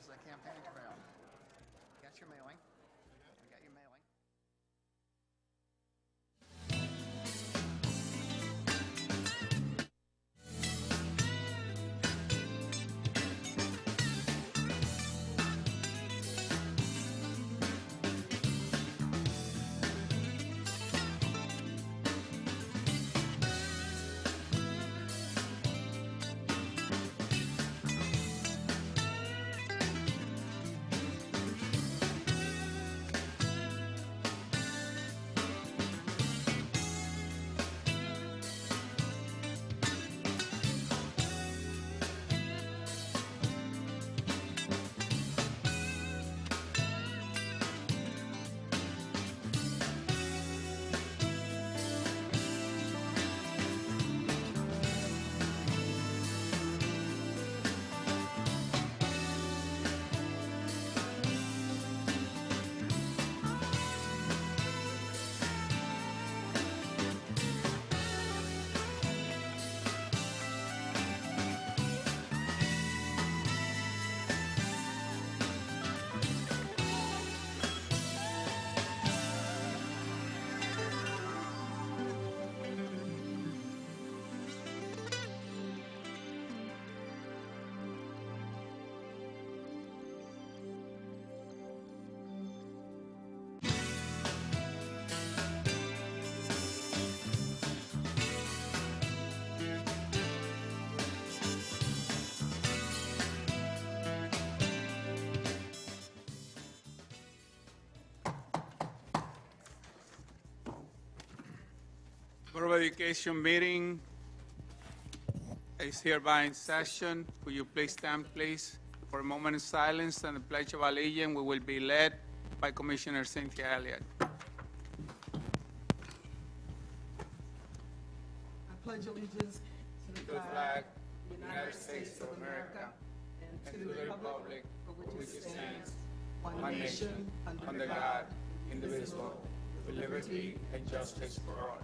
materials, the campaign trail. Got your mailing. We got your mailing. Board of Education meeting is hereby in session. Will you please stand, please, for a moment of silence and the Pledge of Allegiance. We will be led by Commissioner Cynthia Elliott. I pledge allegiance to the flag of the United States of America and to the republic for which it stands, one nation, under God, indivisible, with liberty and justice for all.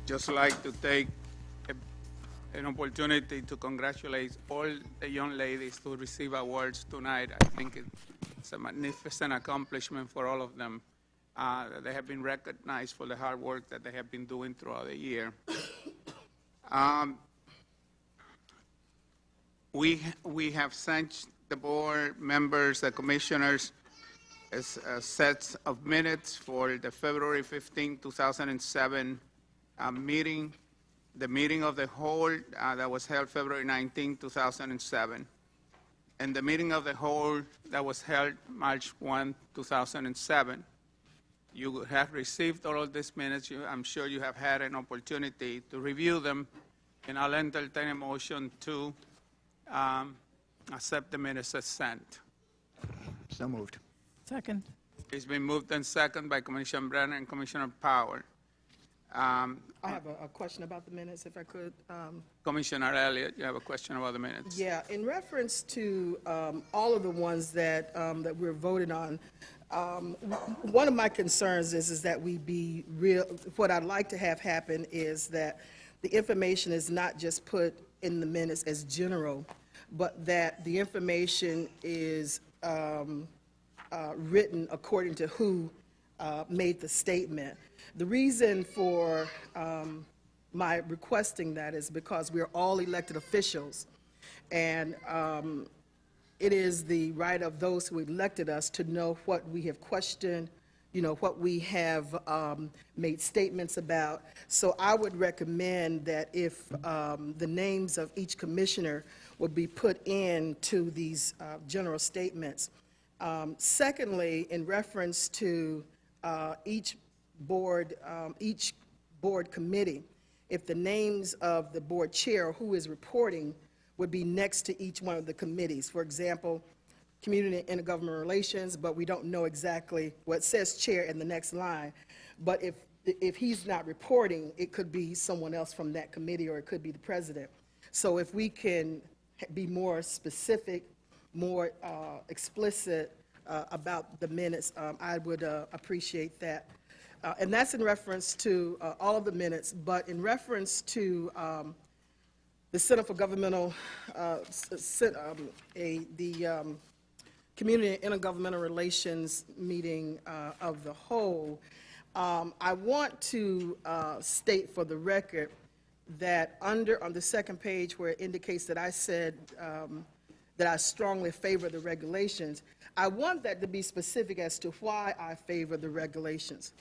Just like to take an opportunity to congratulate all the young ladies who receive awards tonight. I think it's a magnificent accomplishment for all of them. They have been recognized for the hard work that they have been doing throughout the year. We have sent the board members, the commissioners, sets of minutes for the February 15, 2007 meeting, the meeting of the whole that was held February 19, 2007, and the meeting of the whole that was held March 1, 2007. You have received all of these minutes. I'm sure you have had an opportunity to review them, and I'll entertain a motion to accept the minutes as sent. So moved. Second. It's been moved and seconded by Commissioner Brennan and Commissioner Power. I have a question about the minutes, if I could. Commissioner Elliott, you have a question about the minutes? Yeah, in reference to all of the ones that that we're voting on, one of my concerns is that we be real. What I'd like to have happen is that the information is not just put in the minutes as general, but that the information is written according to who made the statement. The reason for my requesting that is because we're all elected officials, and it is the right of those who elected us to know what we have questioned, what we have made statements about. So I would recommend that if the names of each commissioner would be put into these general statements. Secondly, in reference to each board committee, if the names of the board chair who is reporting would be next to each one of the committees. For example, Community and Intergovernmental Relations, but we don't know exactly what says chair in the next line. But if he's not reporting, it could be someone else from that committee, or it could be the president. So if we can be more specific, more explicit about the minutes, I would appreciate that. And that's in reference to all of the minutes, but in reference to the Center for Governmental, the Community and Intergovernmental Relations meeting of the whole, I want to state for the record that on the second page where it indicates that I said that I strongly favor the regulations, I want that to be specific as to why I favor the regulations.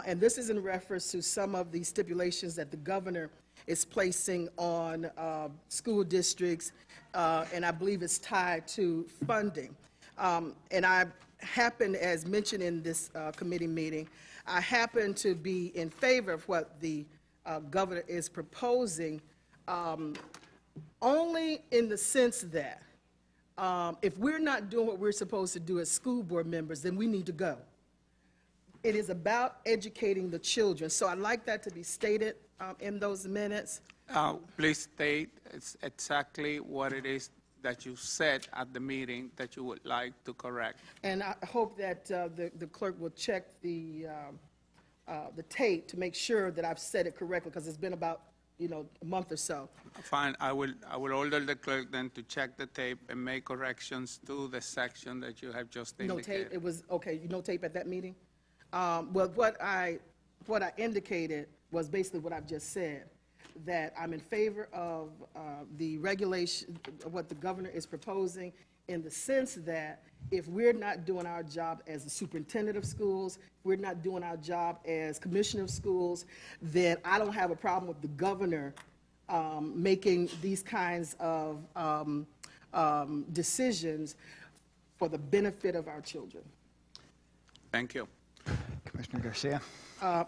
And this is in reference to some of the stipulations that the governor is placing on school districts, and I believe it's tied to funding. And I happen, as mentioned in this committee meeting, I happen to be in favor of what the governor is proposing, only in the sense that if we're not doing what we're supposed to do as school board members, then we need to go. It is about educating the children. So I'd like that to be stated in those minutes. Please state exactly what it is that you said at the meeting that you would like to correct. And I hope that the clerk will check the tape to make sure that I've said it correctly, because it's been about, a month or so. Fine, I will order the clerk then to check the tape and make corrections to the section that you have just No indicated. tape, it was, okay, no tape at that meeting? Well, what I indicated was basically what I've just said, that I'm in favor of the regulation, of what the governor is proposing, in the sense that if we're not doing our job as the superintendent of schools, we're not doing our job as commissioner of schools, then I don't have a problem with the governor making these kinds of decisions for the benefit of our children. Thank you. Commissioner Garcia? Uh,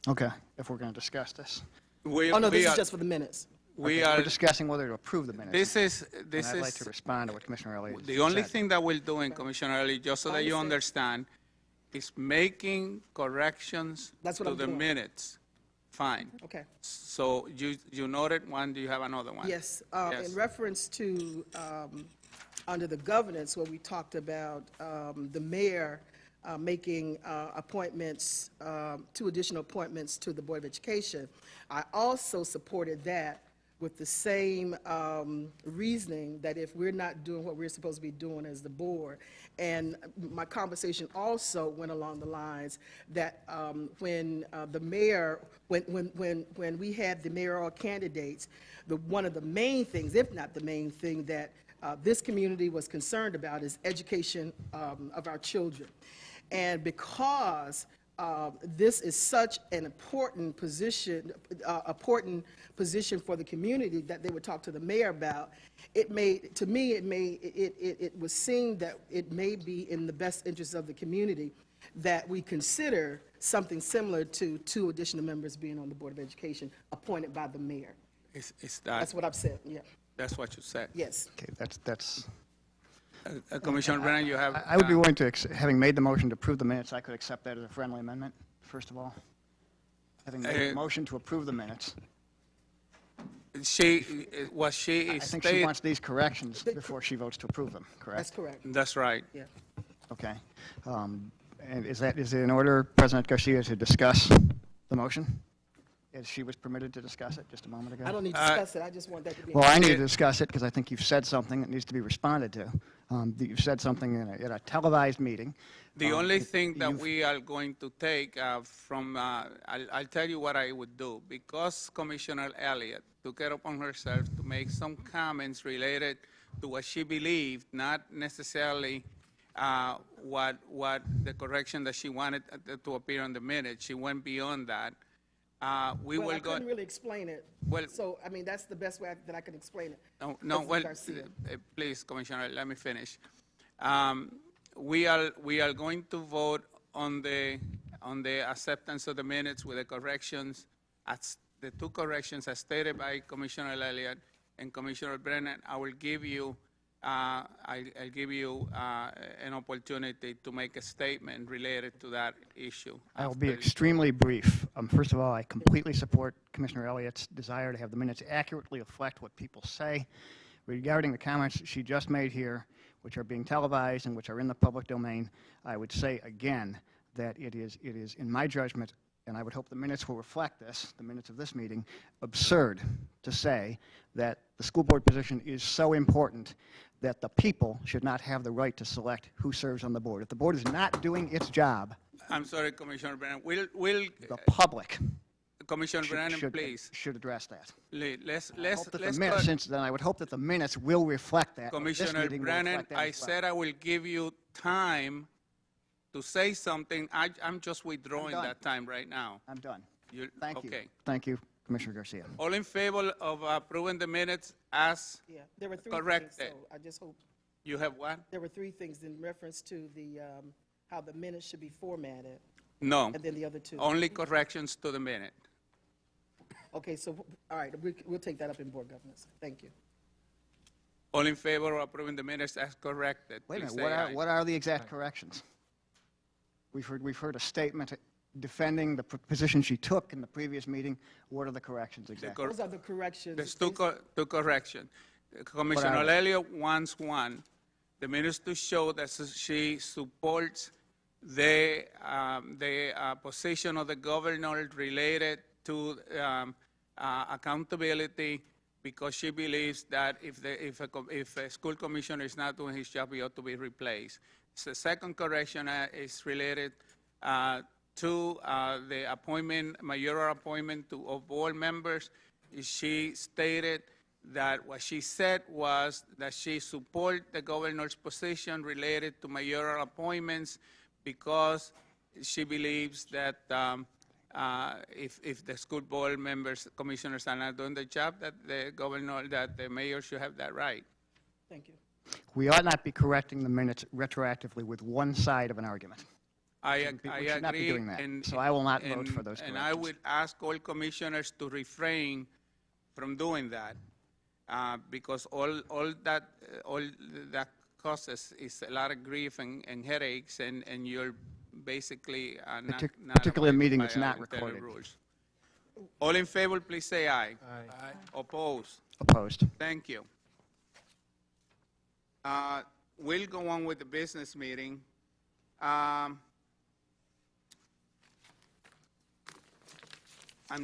Okay, if we're going to discuss this. Oh, no, this is just for the minutes. We Okay, are, we're discussing whether to approve the minutes. this And I'd like to is, respond to what Commissioner Elliott the only said. thing that we're doing, Commissioner Elliott, just so that you understand, is making corrections That's what to I'm the doing. minutes. Fine. Okay. So you noted one, do you have another one? Yes, Yes. in reference to, under the governance, where we talked about the mayor making appointments, 2 additional appointments to the Board of Education, I also supported that with the same reasoning that if we're not doing what we're supposed to be doing as the board. And my conversation also went along the lines that when the mayor, when we had the mayoral candidates, one of the main things, if not the main thing, that this community was concerned about is education of our children. And because this is such an important position for the community that they would talk to the mayor about, it was seen that it may be in the best interest of the community that we consider something similar to 2 additional members being on the Board of Education appointed by the mayor. Is That's what I've said, yeah. that's what you said? Yes. Okay, that's, Commissioner Brennan, you have? I would be willing to, having made the motion to approve the minutes, I could accept that as a friendly amendment, first of all. Having made the motion to approve the minutes, Was she I think she stated? wants these corrections before she votes to approve them, correct? That's correct, That's right. yeah. Okay. And is it in order, President Garcia, to discuss the motion? As she was permitted to discuss it just a moment ago? I don't need to discuss it, I just want that to be. Well, I need to discuss it because I think you've said something that needs to be responded to. You've said something in a televised meeting. The only thing that you've- we are going to take from, I'll tell you what I would do. Because Commissioner Elliott took it upon herself to make some comments related to what she believed, not necessarily what the correction that she wanted to appear on the minutes. She went beyond that. We Well, will I go. couldn't really explain it. Well- So, I mean, that's the best way that I can explain it. No, President well, Garcia. please, Commissioner, let me finish. We are going to vote on the acceptance of the minutes with the corrections, as the 2 corrections as stated by Commissioner Elliott and Commissioner Brennan. I will give you, I'll give you an opportunity to make a statement related to that issue. I will be after- extremely brief. First of all, I completely support Commissioner Elliott's desire to have the minutes accurately reflect what people say. Regarding the comments she just made here, which are being televised and which are in the public domain, I would say again that it is, in my judgment, and I would hope the minutes will reflect this, the minutes of this meeting, absurd to say that the school board position is so important that the people should not have the right to select who serves on the board. If the board is not doing its job, I'm sorry, Commissioner Brennan. the public Commissioner Brennan, please. should address that. Let's Then I would hope that the minutes will reflect that. Commissioner Brennan, I said I will give you time to say something. I'm just withdrawing done. that time right now. I'm done. Thank you. Okay. Thank you, Commissioner Garcia. All in favor of approving the minutes as Yeah, there were three corrected? things, so I just hope, You have what? there were three things in reference to the, how the minutes should be formatted, No, and then the other two. only corrections to the minute. Okay, so, all right, we'll take that up in board governance. Thank you. All in favor of approving the minutes as corrected? Wait a please minute, say aye. what are the exact corrections? We've heard a statement defending the position she took in the previous meeting. What are the corrections exactly? Those are the corrections. There's two corrections. Commissioner Elliott wants one, the minutes to show that she supports the position of the governor related to accountability, because she believes that if a school commissioner is not doing his job, he ought to be replaced. The second correction is related to the appointment, mayoral appointment of board members. She stated that what she said was that she support the governor's position related to mayoral appointments because she believes that if the school board members, commissioners are not doing the job, that the mayor should have that right. Thank you. We ought not be correcting the minutes retroactively with one side of an argument. I We should not be agree. doing that. So I will not vote for those And I corrections. would ask all commissioners to refrain from doing that, because all that causes is a lot of grief and headaches, and you're basically not Particularly a abiding meeting by that's not our internal recorded. rules. All in favor, please say aye. Aye. Opposed? Opposed. Thank you. We'll go on with the business meeting. I'm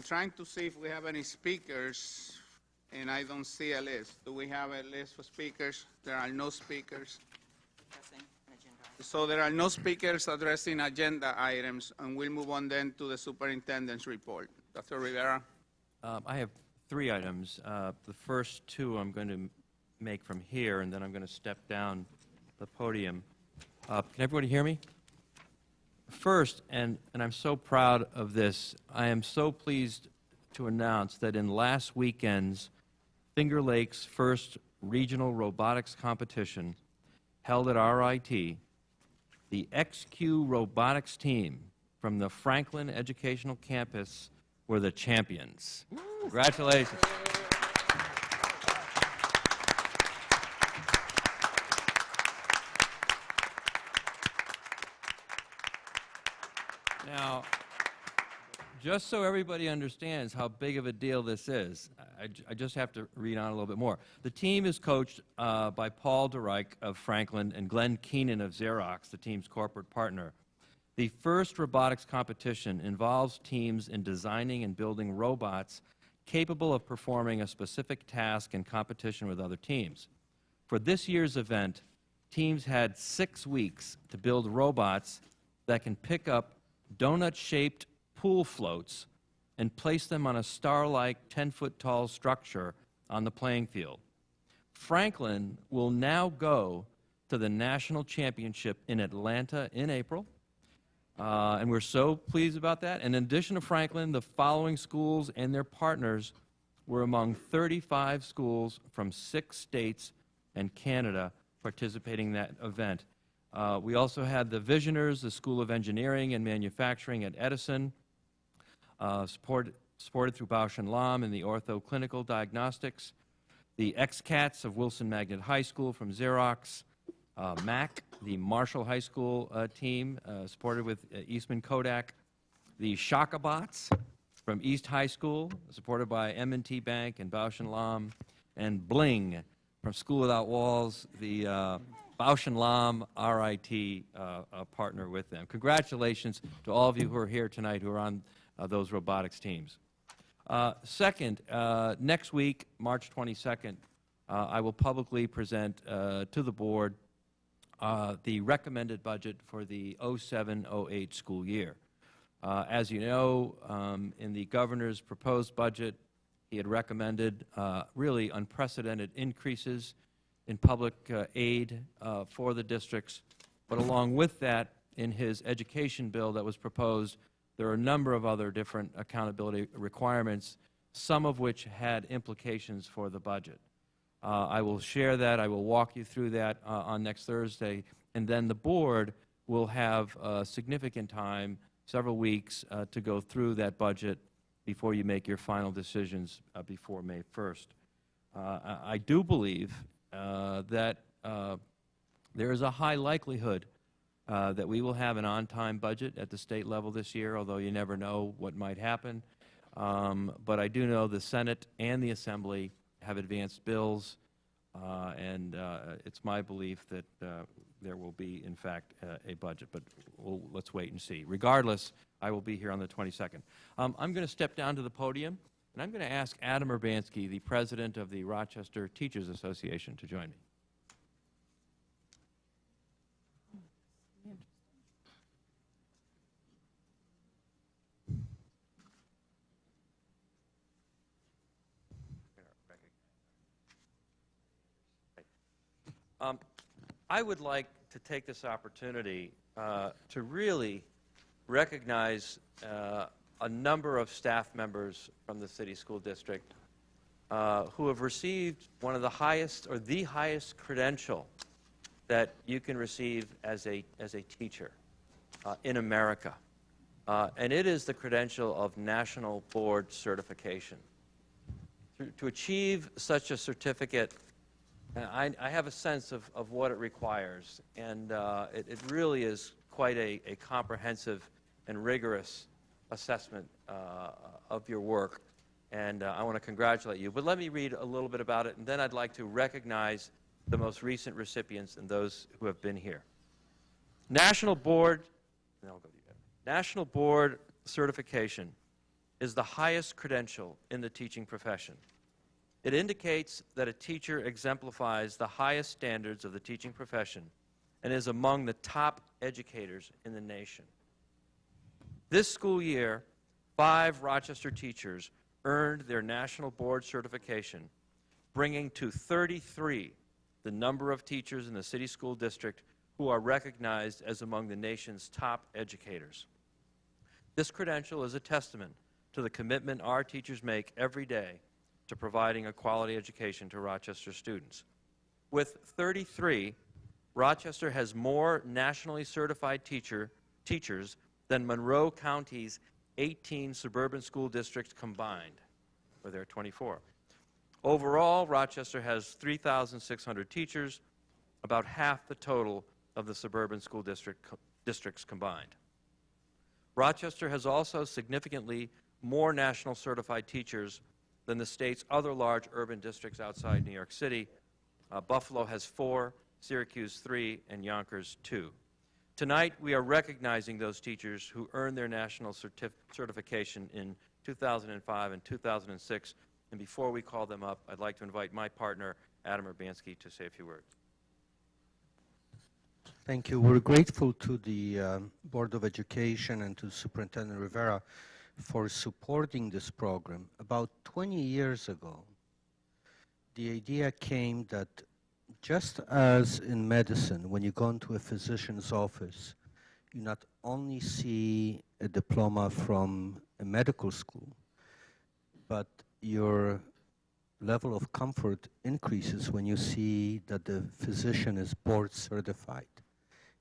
trying to see if we have any speakers, and I don't see a list. Do we have a list for speakers? There are no speakers. So there are no speakers addressing agenda items, and we'll move on then to the superintendent's report. Dr. Rivera? I have three items. The first two I'm going to make from here, and then I'm going to step down the podium. Can everybody hear me? First, and I'm so proud of this, I am so pleased to announce that in last weekend's Finger Lakes first regional robotics competition held at RIT, the XQ robotics team from the Franklin Educational Campus were the champions. Congratulations. Now, just so everybody understands how big of a deal this is, I just have to read on a little bit more. The team is coached by Paul DeReich of Franklin and Glenn Keenan of Xerox, the team's corporate partner. The first robotics competition involves teams in designing and building robots capable of performing a specific task in competition with other teams. For this year's event, teams had 6 weeks to build robots that can pick up donut-shaped pool floats and place them on a star-like 10-foot-tall structure on the playing field. Franklin will now go to the national championship in Atlanta in April, and we're so pleased about that. And in addition to Franklin, the following schools and their partners were among 35 schools from 6 states and Canada participating in that event. We also had the Visioners, the School of Engineering and Manufacturing at Edison, supported through Bausch & Lomb in the Ortho Clinical Diagnostics, the XCATs of Wilson Magnet High School from Xerox, MAC, the Marshall High School team, supported with Eastman Kodak, the Shakabots from East High School, supported by M&T Bank and Bausch & Lomb, and Bling from School Without Walls, the Bausch & Lomb RIT partner with them. Congratulations to all of you who are here tonight who are on those robotics teams. Second, next week, March 22nd, I will publicly present to the board the recommended budget for the 07-08 school year. As you know, in the governor's proposed budget, he had recommended really unprecedented increases in public aid for the districts. But along with that, in his education bill that was proposed, there are a number of other different accountability requirements, some of which had implications for the budget. I will share that. I will walk you through that on next Thursday. And then the board will have significant time, several weeks, to go through that budget before you make your final decisions before May 1st. I do believe that there is a high likelihood that we will have an on-time budget at the state level this year, although you never know what might happen. But I do know the Senate and the Assembly have advanced bills, and it's my belief that there will be, in fact, a budget. But let's wait and see. Regardless, I will be here on the 22nd. I'm going to step down to the podium, and I'm going to ask Adam Urbanski, the president of the Rochester Teachers Association, to join me. I would like to take this opportunity to really recognize a number of staff members from the city school district who have received one of the highest or the highest credential that you can receive as a teacher in America. And it is the credential of National Board Certification. To achieve such a certificate, I have a sense of what it requires, and it really is quite a comprehensive and rigorous assessment of your work, and I want to congratulate you. But let me read a little bit about it, and then I'd like to recognize the most recent recipients and those who have been here. National Board Certification is the highest credential in the teaching profession. It indicates that a teacher exemplifies the highest standards of the teaching profession and is among the top educators in the nation. This school year, 5 Rochester teachers earned their National Board Certification, bringing to 33 the number of teachers in the city school district who are recognized as among the nation's top educators. This credential is a testament to the commitment our teachers make every day to providing a quality education to Rochester students. With 33, Rochester has more nationally certified teachers than Monroe County's 18 suburban school districts combined, where there are 24. Overall, Rochester has 3,600 teachers, about half the total of the suburban school districts combined. Rochester has also significantly more national certified teachers than the state's other large urban districts outside New York City. Buffalo has 4, Syracuse 3, and Yonkers 2. Tonight, we are recognizing those teachers who earned their national certification in 2005 and 2006. And before we call them up, I'd like to invite my partner, Adam Urbanski, to say a few words. Thank you. We're grateful to the Board of Education and to Superintendent Rivera for supporting this program. About 20 years ago, the idea came that just as in medicine, when you go into a physician's office, you not only see a diploma from a medical school, but your level of comfort increases when you see that the physician is board certified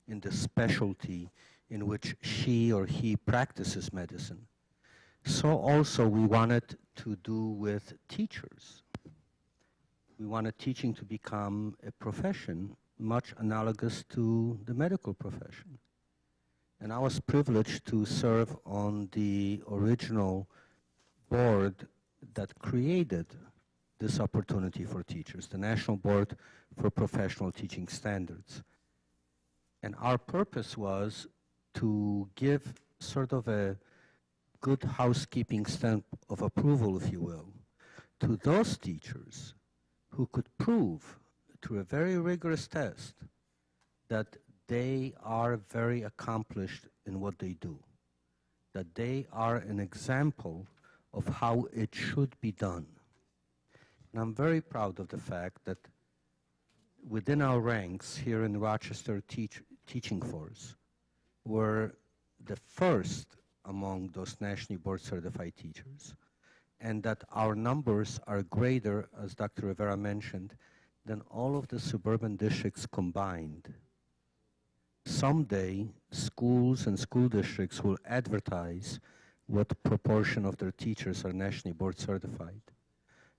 in the specialty in which she or he practices medicine. So also we wanted to do with teachers. We wanted teaching to become a profession much analogous to the medical profession. And I was privileged to serve on the original board that created this opportunity for teachers, the National Board for Professional Teaching Standards. And our purpose was to give sort of a good housekeeping stamp of approval, if you will, to those teachers who could prove through a very rigorous test that they are very accomplished in what they do, that they are an example of how it should be done. And I'm very proud of the fact that within our ranks here in Rochester teaching force, we're the first among those nationally board certified teachers, and that our numbers are greater, as Dr. Rivera mentioned, than all of the suburban districts combined. Someday, schools and school districts will advertise what proportion of their teachers are nationally board certified.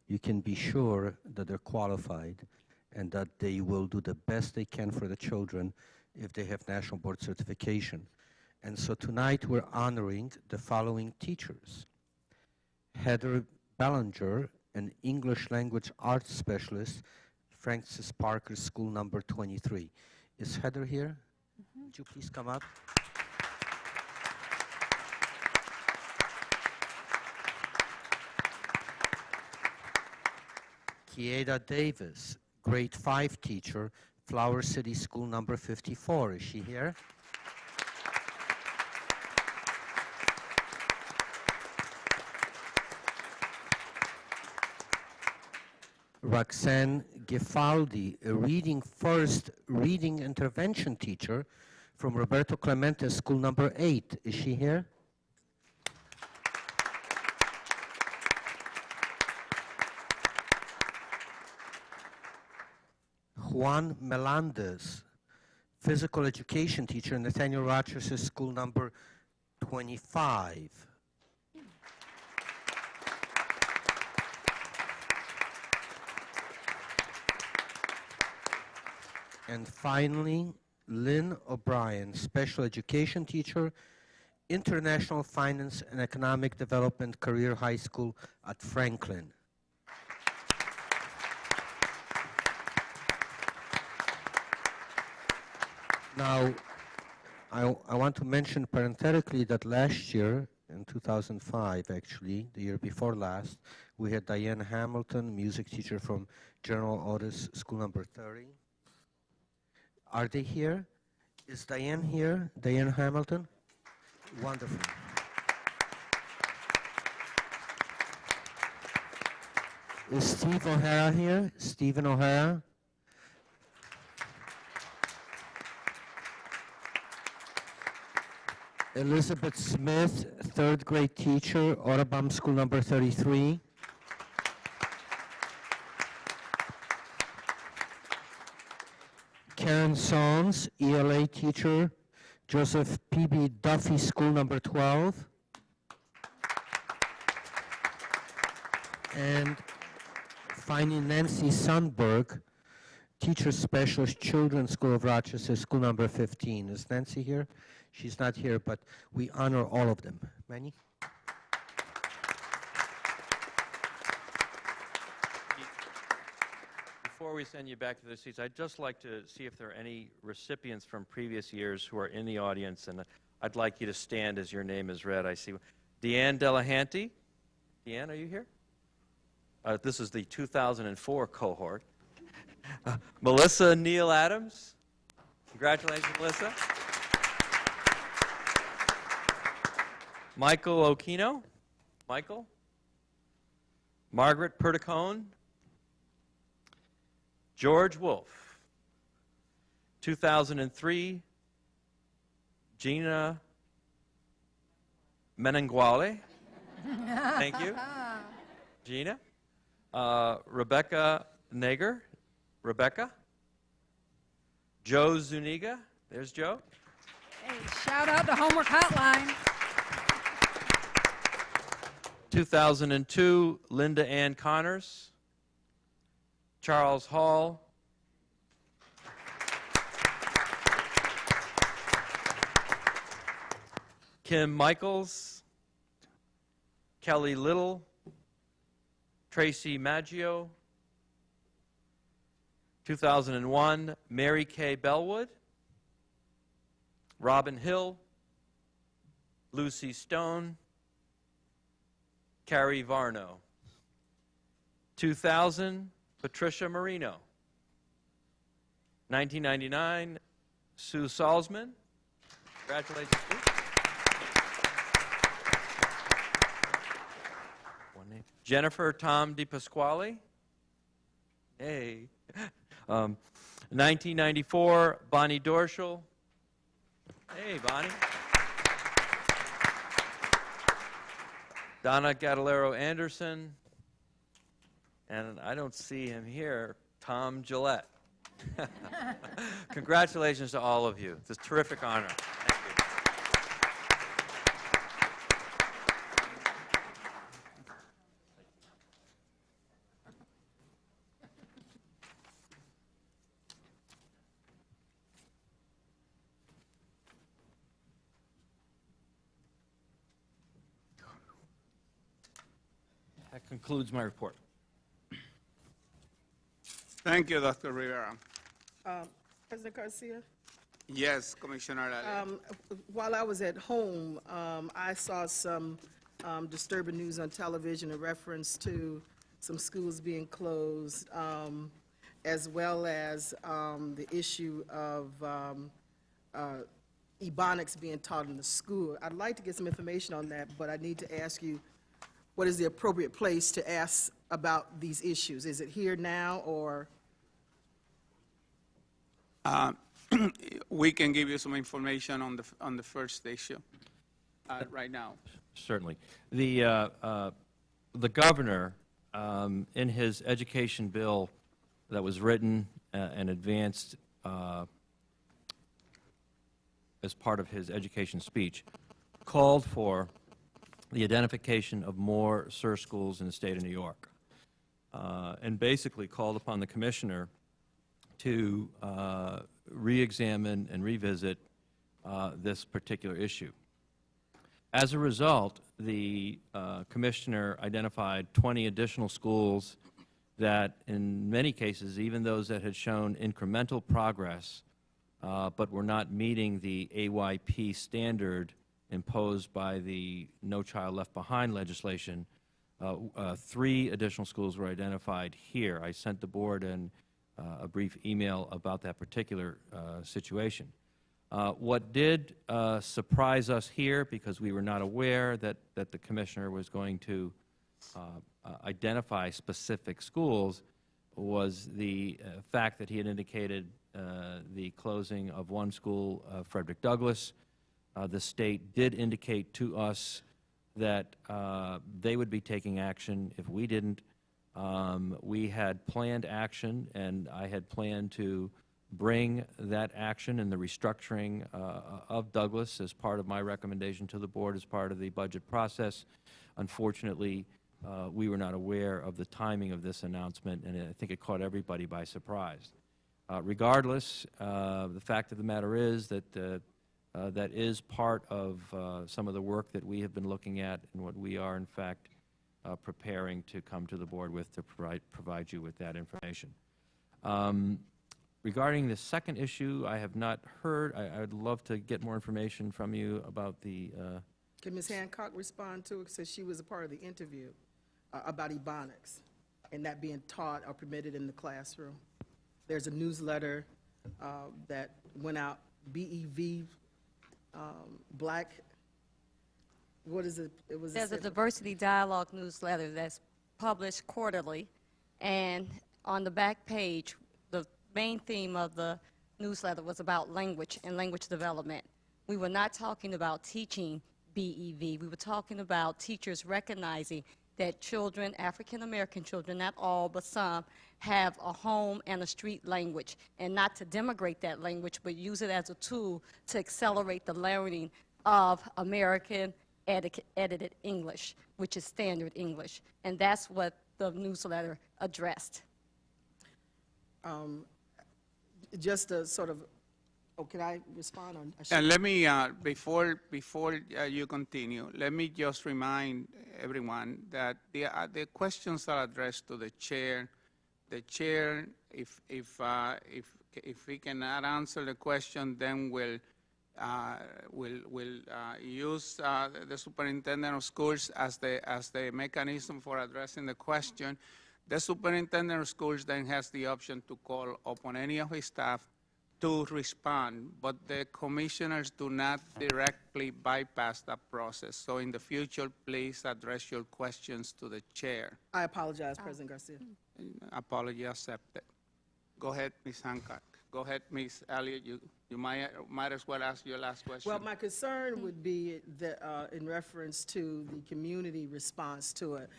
You can be sure that they're qualified and that they will do the best they can for the children if they have national board certification. And so tonight we're honoring the following teachers. Heather Ballinger, an English language arts specialist, Francis Parker School number 23. Is Heather here? Would you please come up? Kieda Davis, grade 5 teacher, Flower City School number 54. Is she here? Roxanne Gifaldi, a reading intervention teacher from Roberto Clemente School number 8. Is she here? Juan Melendez, physical education teacher, Nathaniel Rochester School number 25. And finally, Lynn O'Brien, special education teacher, International Finance and Economic Development Career High School at Franklin. Now, I want to mention parenthetically that last year, in 2005 actually, the year before last, we had Diane Hamilton, music teacher from General Otis School number 30. Are they here? Is Diane here? Diane Hamilton? Wonderful. Is Steve O'Hara here? Stephen O'Hara? Elizabeth Smith, 3rd grade teacher, Audubon School number 33. Karen Sons, ELA teacher, Joseph P.B. Duffy School number 12. And finally, Nancy Sundberg, teacher specialist, Children's School of Rochester, School number 15. Is Nancy here? She's not here, but we honor all of them. Manny? Before we send you back to the seats, I'd just like to see if there are any recipients from previous years who are in the audience, and I'd like you to stand as your name is read. I see Deanne Delahanty. Deanne, are you here? This is the 2004 cohort. Melissa Neal Adams. Congratulations, Melissa. Michael Okino. Michael. Margaret Perticone. George Wolf. 2003, Gina Menenguale. Thank you. Gina. Rebecca Nager. Rebecca. Joe Zuniga. There's Joe. Hey, shout out to Homework Hotline. 2002, Linda Ann Connors. Charles Hall. Kim Michaels. Kelly Little. Tracy Maggio. 2001, Mary Kay Bellwood. Robin Hill. Lucy Stone. Carrie Varno. 2000, Patricia Marino. 1999, Sue Salzman. Congratulations, Sue. One name. Jennifer Tom DiPasquale. Hey. 1994, Bonnie Dorschel. Hey, Bonnie. Donna Gadalero Anderson. And I don't see him here, Tom Gillette. Congratulations to all of you. It's a terrific honor. Thank you. That concludes my report. Thank you, Dr. Rivera. President Garcia? Yes, Commissioner Ali. While I was at home, I saw some disturbing news on television in reference to some schools being closed, as well as the issue of Ebonics being taught in the school. I'd like to get some information on that, but I need to ask you, what is the appropriate place to ask about these issues? Is it here now, or? We can give you some information on the first issue right now. Certainly. The governor, in his education bill that was written and advanced as part of his education speech, called for the identification of more SUR schools in the state of New York, and basically called upon the commissioner to re-examine and revisit this particular issue. As a result, the commissioner identified 20 additional schools that, in many cases, even those that had shown incremental progress, but were not meeting the AYP standard imposed by the No Child Left Behind legislation, 3 additional schools were identified here. I sent the board a brief email about that particular situation. What did surprise us here, because we were not aware that the commissioner was going to identify specific schools, was the fact that he had indicated the closing of one school, Frederick Douglass. The state did indicate to us that they would be taking action if we didn't. We had planned action, and I had planned to bring that action and the restructuring of Douglass as part of my recommendation to the board as part of the budget process. Unfortunately, we were not aware of the timing of this announcement, and I think it caught everybody by surprise. Regardless, the fact of the matter is that that is part of some of the work that we have been looking at and what we are, in fact, preparing to come to the board with to provide you with that information. Regarding the second issue, I have not heard. I would love to get more information from you about the... Can Ms. Hancock respond to it, since she was a part of the interview about Ebonics and that being taught or permitted in the classroom? There's a newsletter that went out, BEV, Black, what is it? It was There's a diversity dialogue newsletter that's published quarterly, and on the back page, the main theme of the newsletter was about language and language development. We were not talking about teaching BEV. We were talking about teachers recognizing that children, African American children, not all but some, have a home and a street language, and not to denigrate that language, but use it as a tool to accelerate the learning of American edited English, which is standard English. And that's what the newsletter addressed. Just to sort of Oh, can I respond on? And let me, before you continue, let me just remind everyone that the questions are addressed to the chair. The chair, if he cannot answer the question, then will use the superintendent of schools as the mechanism for addressing the question. The superintendent of schools then has the option to call upon any of his staff to respond, but the commissioners do not directly bypass that process. So in the future, please address your questions to the chair. I apologize, President Garcia. Apology accepted. Go ahead, Ms. Hancock. Go ahead, Ms. Elliott. You might as well ask your last question. Well, my concern would be that, in reference to the community response to it,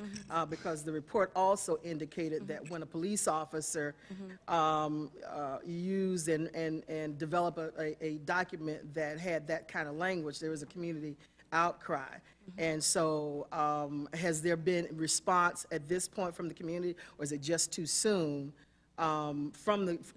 because the report also indicated that when a police officer used and developed a document that had that kind of language, there was a community outcry. And so has there been response at this point from the community, or is it just too soon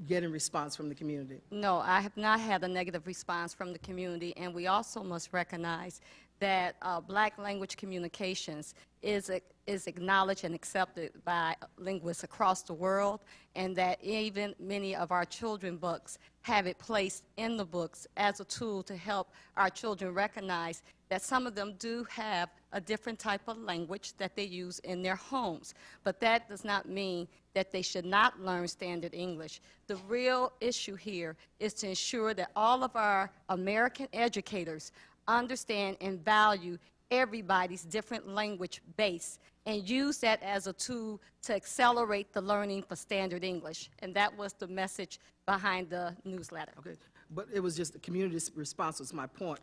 getting response from the community? No, I have not had a negative response from the community, and we also must recognize that black language communications is acknowledged and accepted by linguists across the world, and that even many of our children books have it placed in the books as a tool to help our children recognize that some of them do have a different type of language that they use in their homes. But that does not mean that they should not learn standard English. The real issue here is to ensure that all of our American educators understand and value everybody's different language base and use that as a tool to accelerate the learning for standard English. And that was the message behind the newsletter. Okay, but it was just the community response was my point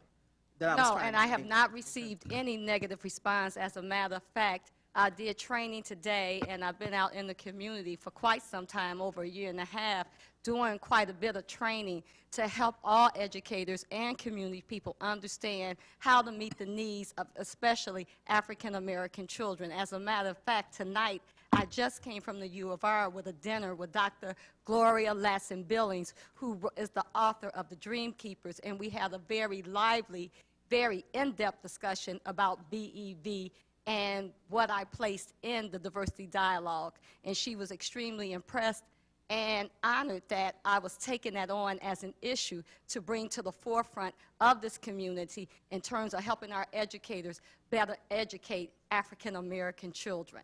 that I was No, trying and to I have make. not received any negative response. As a matter of fact, I did training today, and I've been out in the community for quite some time, over a year and a half, doing quite a bit of training to help all educators and community people understand how to meet the needs of especially African American children. As a matter of fact, tonight I just came from the U of R with a dinner with Dr. Gloria Lasson Billings, who is the author of The Dream Keepers, and we had a very lively, very in-depth discussion about BEV and what I placed in the diversity dialogue. And she was extremely impressed and honored that I was taking that on as an issue to bring to the forefront of this community in terms of helping our educators better educate African American children.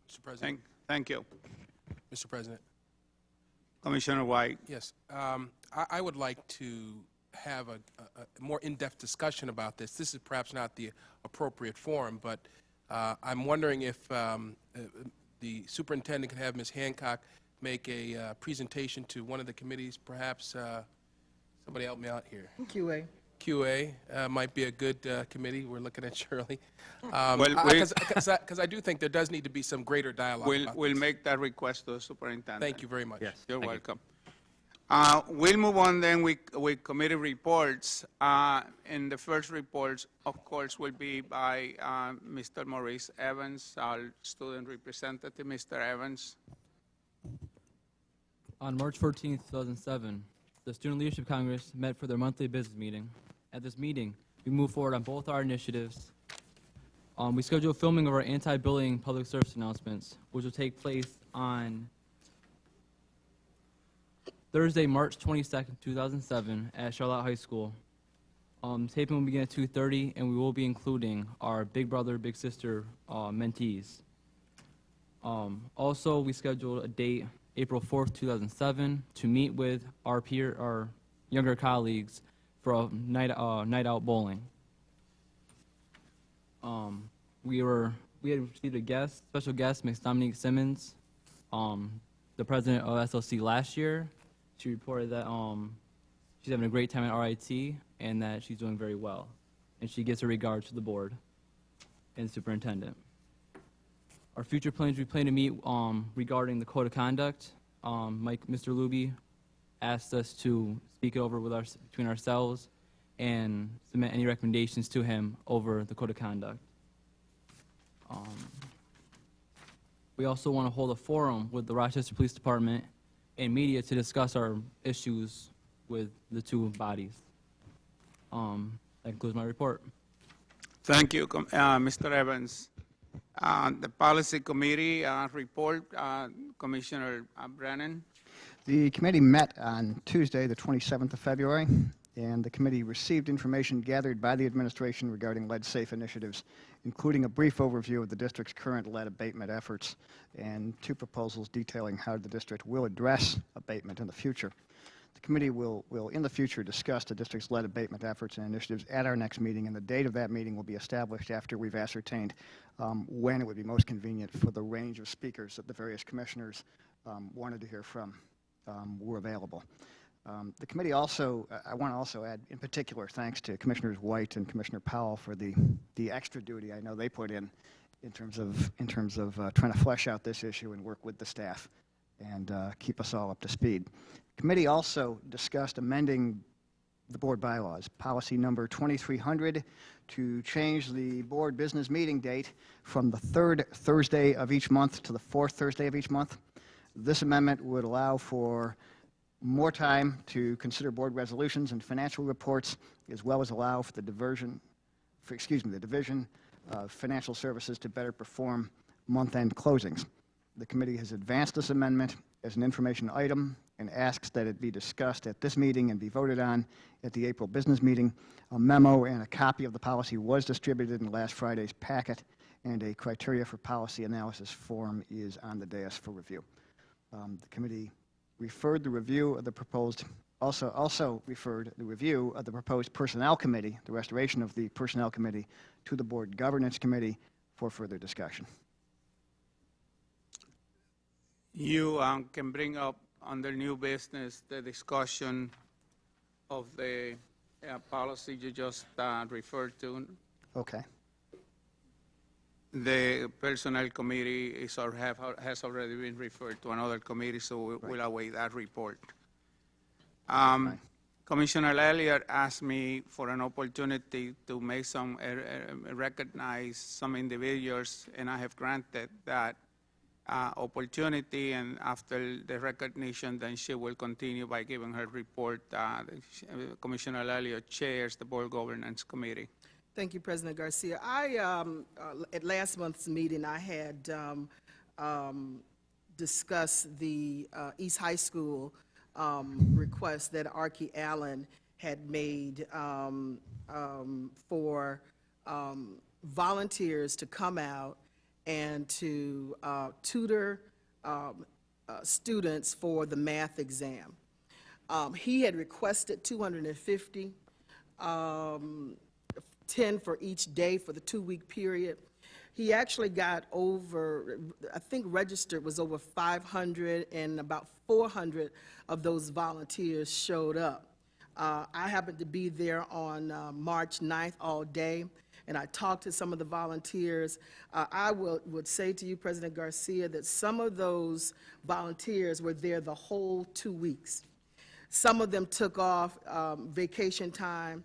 Mr. President. Thank you. Mr. President. Commissioner White. Yes. I would like to have a more in-depth discussion about this. This is perhaps not the appropriate forum, but I'm wondering if the superintendent could have Ms. Hancock make a presentation to one of the committees, perhaps somebody help me out here. QA. QA might be a good committee. We're looking at Shirley. Because I do think there does need to be some greater dialogue about We'll this. make that request to the superintendent. Thank you very much. Yes. You're Thank you. welcome. We'll move on then with committee reports. And the first reports, of course, will be by Mr. Maurice Evans, our student representative. Mr. Evans. On March 14, 2007, the Student Leadership Congress met for their monthly business meeting. At this meeting, we moved forward on both our initiatives. We scheduled filming of our anti-bullying public service announcements, which will take place on Thursday, March 22nd, 2007, at Charlotte High School. Taping will begin at 2:30, and we will be including our Big Brother, Big Sister mentees. Also, we scheduled a date, April 4th, 2007, to meet with our younger colleagues for a night out bowling. We had received a special guest, Ms. Dominique Simmons, the president of SLC last year. She reported that she's having a great time at RIT and that she's doing very well. And she gives her regards to the board and superintendent. Our future plans, we plan to meet regarding the code of conduct. Mr. Luby asked us to speak it over between ourselves and submit any recommendations to him over the code of conduct. We also want to hold a forum with the Rochester Police Department and media to discuss our issues with the two bodies. That concludes my report. Thank you, Mr. Evans. The Policy Committee report, Commissioner Brennan. The committee met on Tuesday, the 27th of February, and the committee received information gathered by the administration regarding lead-safe initiatives, including a brief overview of the district's current lead abatement efforts and 2 proposals detailing how the district will address abatement in the future. The committee will in the future discuss the district's lead abatement efforts and initiatives at our next meeting, and the date of that meeting will be established after we've ascertained when it would be most convenient for the range of speakers that the various commissioners wanted to hear from were available. The committee also, I want to also add, in particular, thanks to Commissioners White and Commissioner Powell for the extra duty I know they put in terms of trying to flesh out this issue and work with the staff and keep us all up to speed. The committee also discussed amending the board bylaws, policy number 2300, to change the board business meeting date from the 3rd Thursday of each month to the 4th Thursday of each month. This amendment would allow for more time to consider board resolutions and financial reports, as well as allow for the division of financial services to better perform month-end closings. The committee has advanced this amendment as an information item and asks that it be discussed at this meeting and be voted on at the April business meeting. A memo and a copy of the policy was distributed in last Friday's packet, and a criteria for policy analysis form is on the dais for review. The committee referred the review of the proposed, also referred the review of the proposed personnel committee, the restoration of the personnel committee, to the board governance committee for further discussion. You can bring up under new business the discussion of the policy you just referred to. Okay. The personnel committee is or has already been referred to another committee, so we'll await that report. Commissioner Elliott asked me for an opportunity to make some recognize some individuals, and I have granted that opportunity. And after the recognition, then she will continue by giving her report. Commissioner Elliott chairs the board governance committee. Thank you, President Garcia. At last month's meeting, I had discussed the East High School request that Archie Allen had made for volunteers to come out and to tutor students for the math exam. He had requested 250. 10 for each day for the 2-week period. He actually got over, I think registered was over 500, and about 400 of those volunteers showed up. I happened to be there on March 9th all day, and I talked to some of the volunteers. I would say to you, President Garcia, that some of those volunteers were there the whole 2 weeks. Some of them took off vacation time.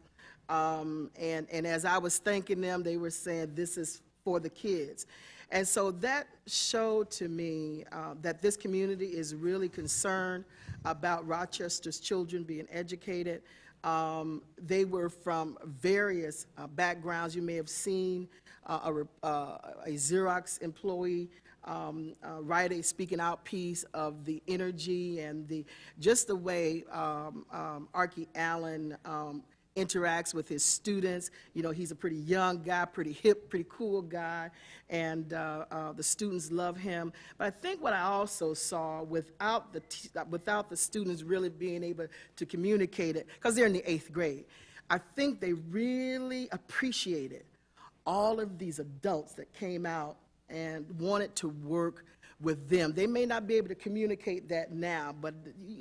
And as I was thanking them, they were saying, this is for the kids. And so that showed to me that this community is really concerned about Rochester's children being educated. They were from various backgrounds. You may have seen a Xerox employee write a speaking out piece of the energy and just the way Archie Allen interacts with his students. You know, he's a pretty young guy, pretty hip, pretty cool guy, and the students love him. But I think what I also saw, without the students really being able to communicate it, because they're in the 8th grade, I think they really appreciated all of these adults that came out and wanted to work with them. They may not be able to communicate that now, but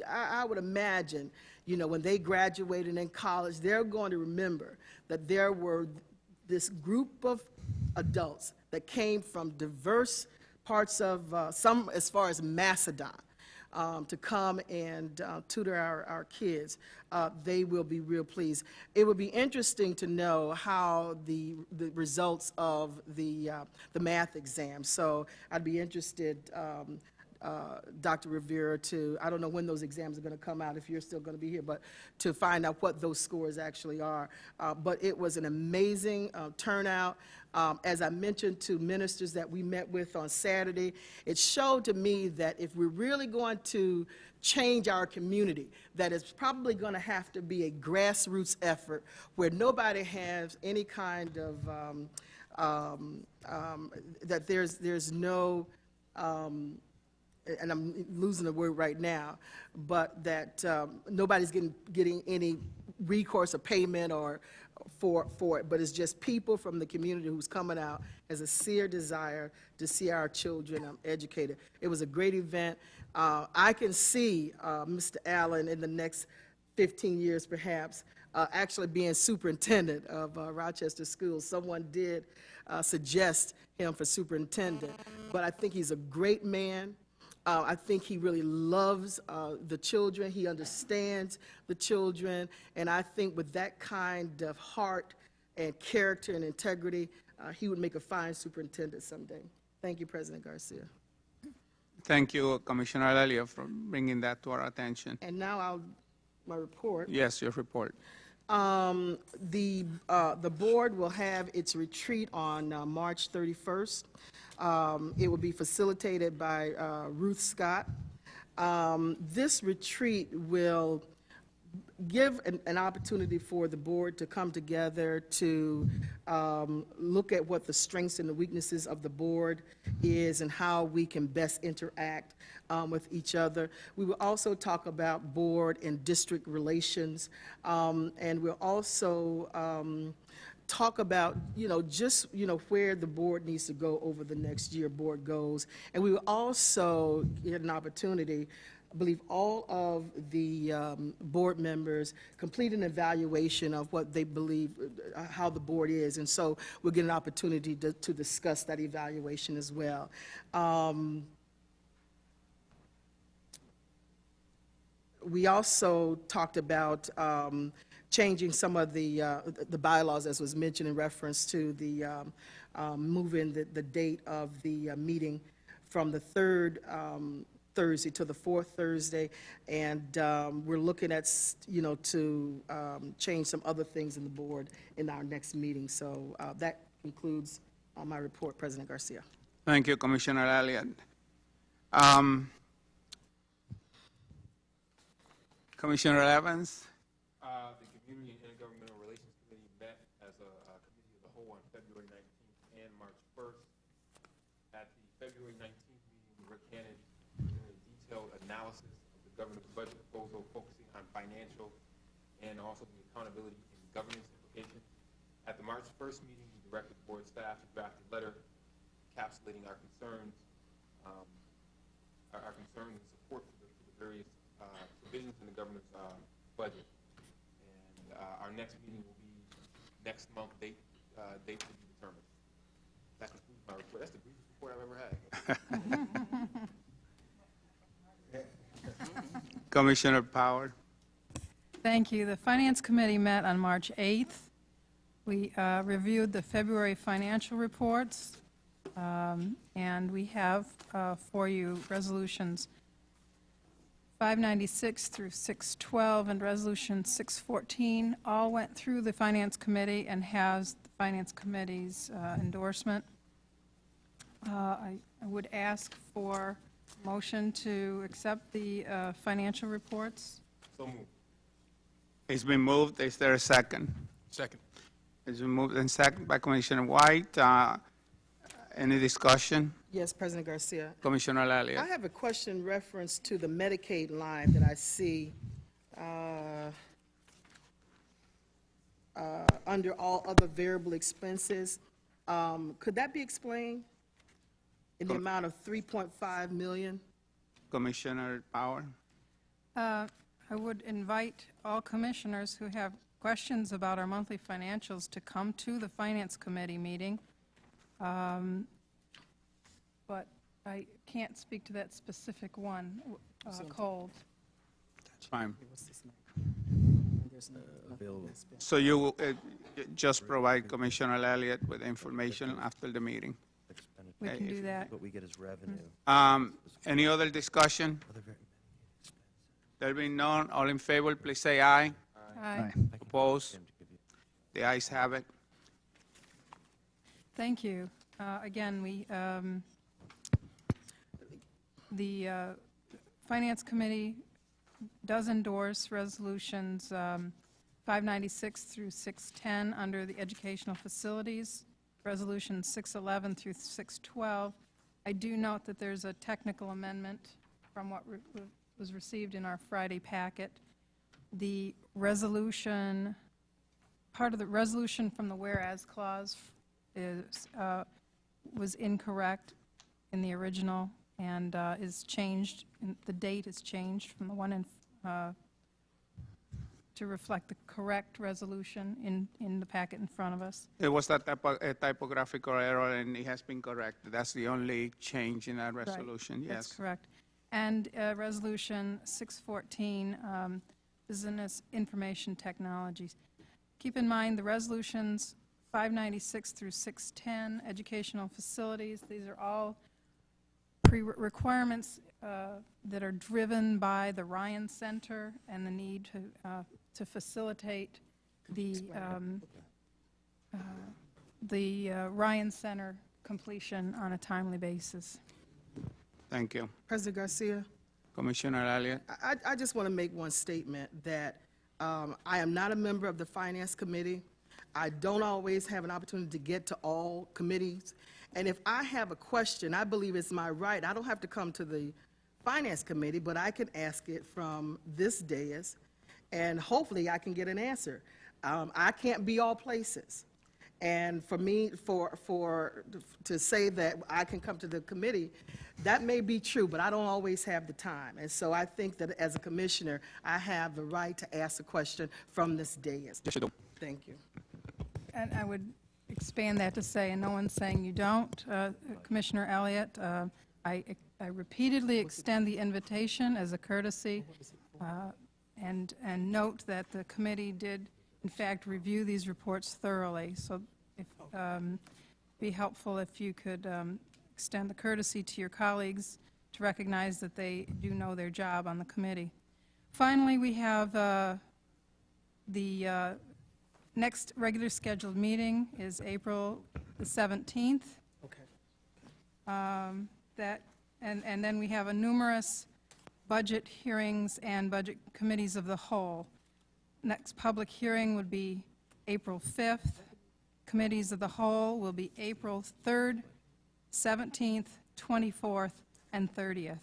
I would imagine, you know, when they graduated in college, they're going to remember that there were this group of adults that came from diverse parts of, some as far as Macedon, to come and tutor our kids. They will be real pleased. It would be interesting to know how the results of the math exam. So I'd be interested Dr. Rivera to, I don't know when those exams are going to come out, if you're still going to be here, but to find out what those scores actually are. But it was an amazing turnout. As I mentioned to ministers that we met with on Saturday, it showed to me that if we're really going to change our community, that it's probably going to have to be a grassroots effort where nobody has any kind of, that there's no, and I'm losing the word right now, but that nobody's getting any recourse or payment or for it, but it's just people from the community who's coming out as a sincere desire to see our children educated. It was a great event. I can see Mr. Allen in the next 15 years perhaps actually being superintendent of Rochester schools. Someone did suggest him for superintendent, but I think he's a great man. I think he really loves the children. He understands the children. And I think with that kind of heart and character and integrity, he would make a fine superintendent someday. Thank you, President Garcia. Thank you, Commissioner Elliott, for bringing that to our attention. And now my report. Yes, your report. The board will have its retreat on March 31st. It will be facilitated by Ruth Scott. This retreat will give an opportunity for the board to come together to look at what the strengths and the weaknesses of the board is and how we can best interact with each other. We will also talk about board and district relations, and we'll also talk about, just, where the board needs to go over the next year, board goals. And we will also get an opportunity, I believe all of the board members complete an evaluation of what they believe, how the board is. And so we'll get an opportunity to discuss that evaluation as well. We also talked about changing some of the bylaws, as was mentioned in reference to the moving the date of the meeting from the third Thursday to the fourth Thursday, and we're looking at, to change some other things in the board in our next meeting. So that concludes my report, President Garcia. Thank you, Commissioner Elliott. Commissioner Evans? The Community and Intergovernmental Relations Committee met as a committee of the whole on February 19th and March 1st. At the February 19th meeting, Rick Hannon presented a detailed analysis of the governor's budget proposal focusing on financial and also the accountability and governance implications. At the March 1st meeting, we directed board staff to draft a letter encapsulating our concerns and support for the various provisions in the governor's budget. And our next meeting will be next month, date to be determined. That concludes my report. That's the briefest report I've ever had. Commissioner Power? Thank you. The Finance Committee met on March 8th. We reviewed the February financial reports, and we have for you resolutions 596 through 612 and Resolution 614 all went through the Finance Committee and has the Finance Committee's endorsement. I would ask for motion to accept the financial reports. So moved. It's been moved. Is there a second? Second. It's been moved and seconded by Commissioner White. Any discussion? Yes, President Garcia. Commissioner Elliott? I have a question in reference to the Medicaid line that I see under all other variable expenses. Could that be explained in the amount of $3.5 million? Commissioner Power? I would invite all commissioners who have questions about our monthly financials to come to the Finance Committee meeting. But I can't speak to that specific one, cold. That's fine. So you will just provide Commissioner Elliott with information after the meeting? We can do that. What we get is revenue. Any other discussion? There being none, all in favor, please say aye. Aye. Opposed? The ayes have it. Thank you. Again, the Finance Committee does endorse resolutions 596 through 610 under the educational facilities, resolutions 611 through 612. I do note that there's a technical amendment from what was received in our Friday packet. The resolution, part of the resolution from the whereas clause was incorrect in the original and is changed, the date is changed from the one in, to reflect the correct resolution in the packet in front of us. It was a typographical error, and it has been corrected. That's the only change in that resolution, yes. That's correct. And Resolution 614, Business Information Technologies. Keep in mind, the resolutions 596 through 610, educational facilities, these are all requirements that are driven by the Ryan Center and the need to facilitate the Ryan Center completion on a timely basis. Thank you. President Garcia, Commissioner Elliott? I just want to make one statement that I am not a member of the Finance Committee. I don't always have an opportunity to get to all committees. And if I have a question, I believe it's my right. I don't have to come to the Finance Committee, but I can ask it from this dais, and hopefully I can get an answer. I can't be all places. And for me, to say that I can come to the committee, that may be true, but I don't always have the time. And so I think that as a commissioner, I have the right to ask a question from this dais. Yes, you do. Thank you. And I would expand that to say, and no one's saying you don't, Commissioner Elliott, I repeatedly extend the invitation as a courtesy, and note that the committee did, in fact, review these reports thoroughly. So if, be helpful if you could extend the courtesy to your colleagues to recognize that they do know their job on the committee. Finally, we have the next regular scheduled meeting is April the 17th. Okay. And then we have a numerous budget hearings and budget committees of the whole. Next public hearing would be April 5th. Committees of the whole will be April 3rd, 17th, 24th, and 30th.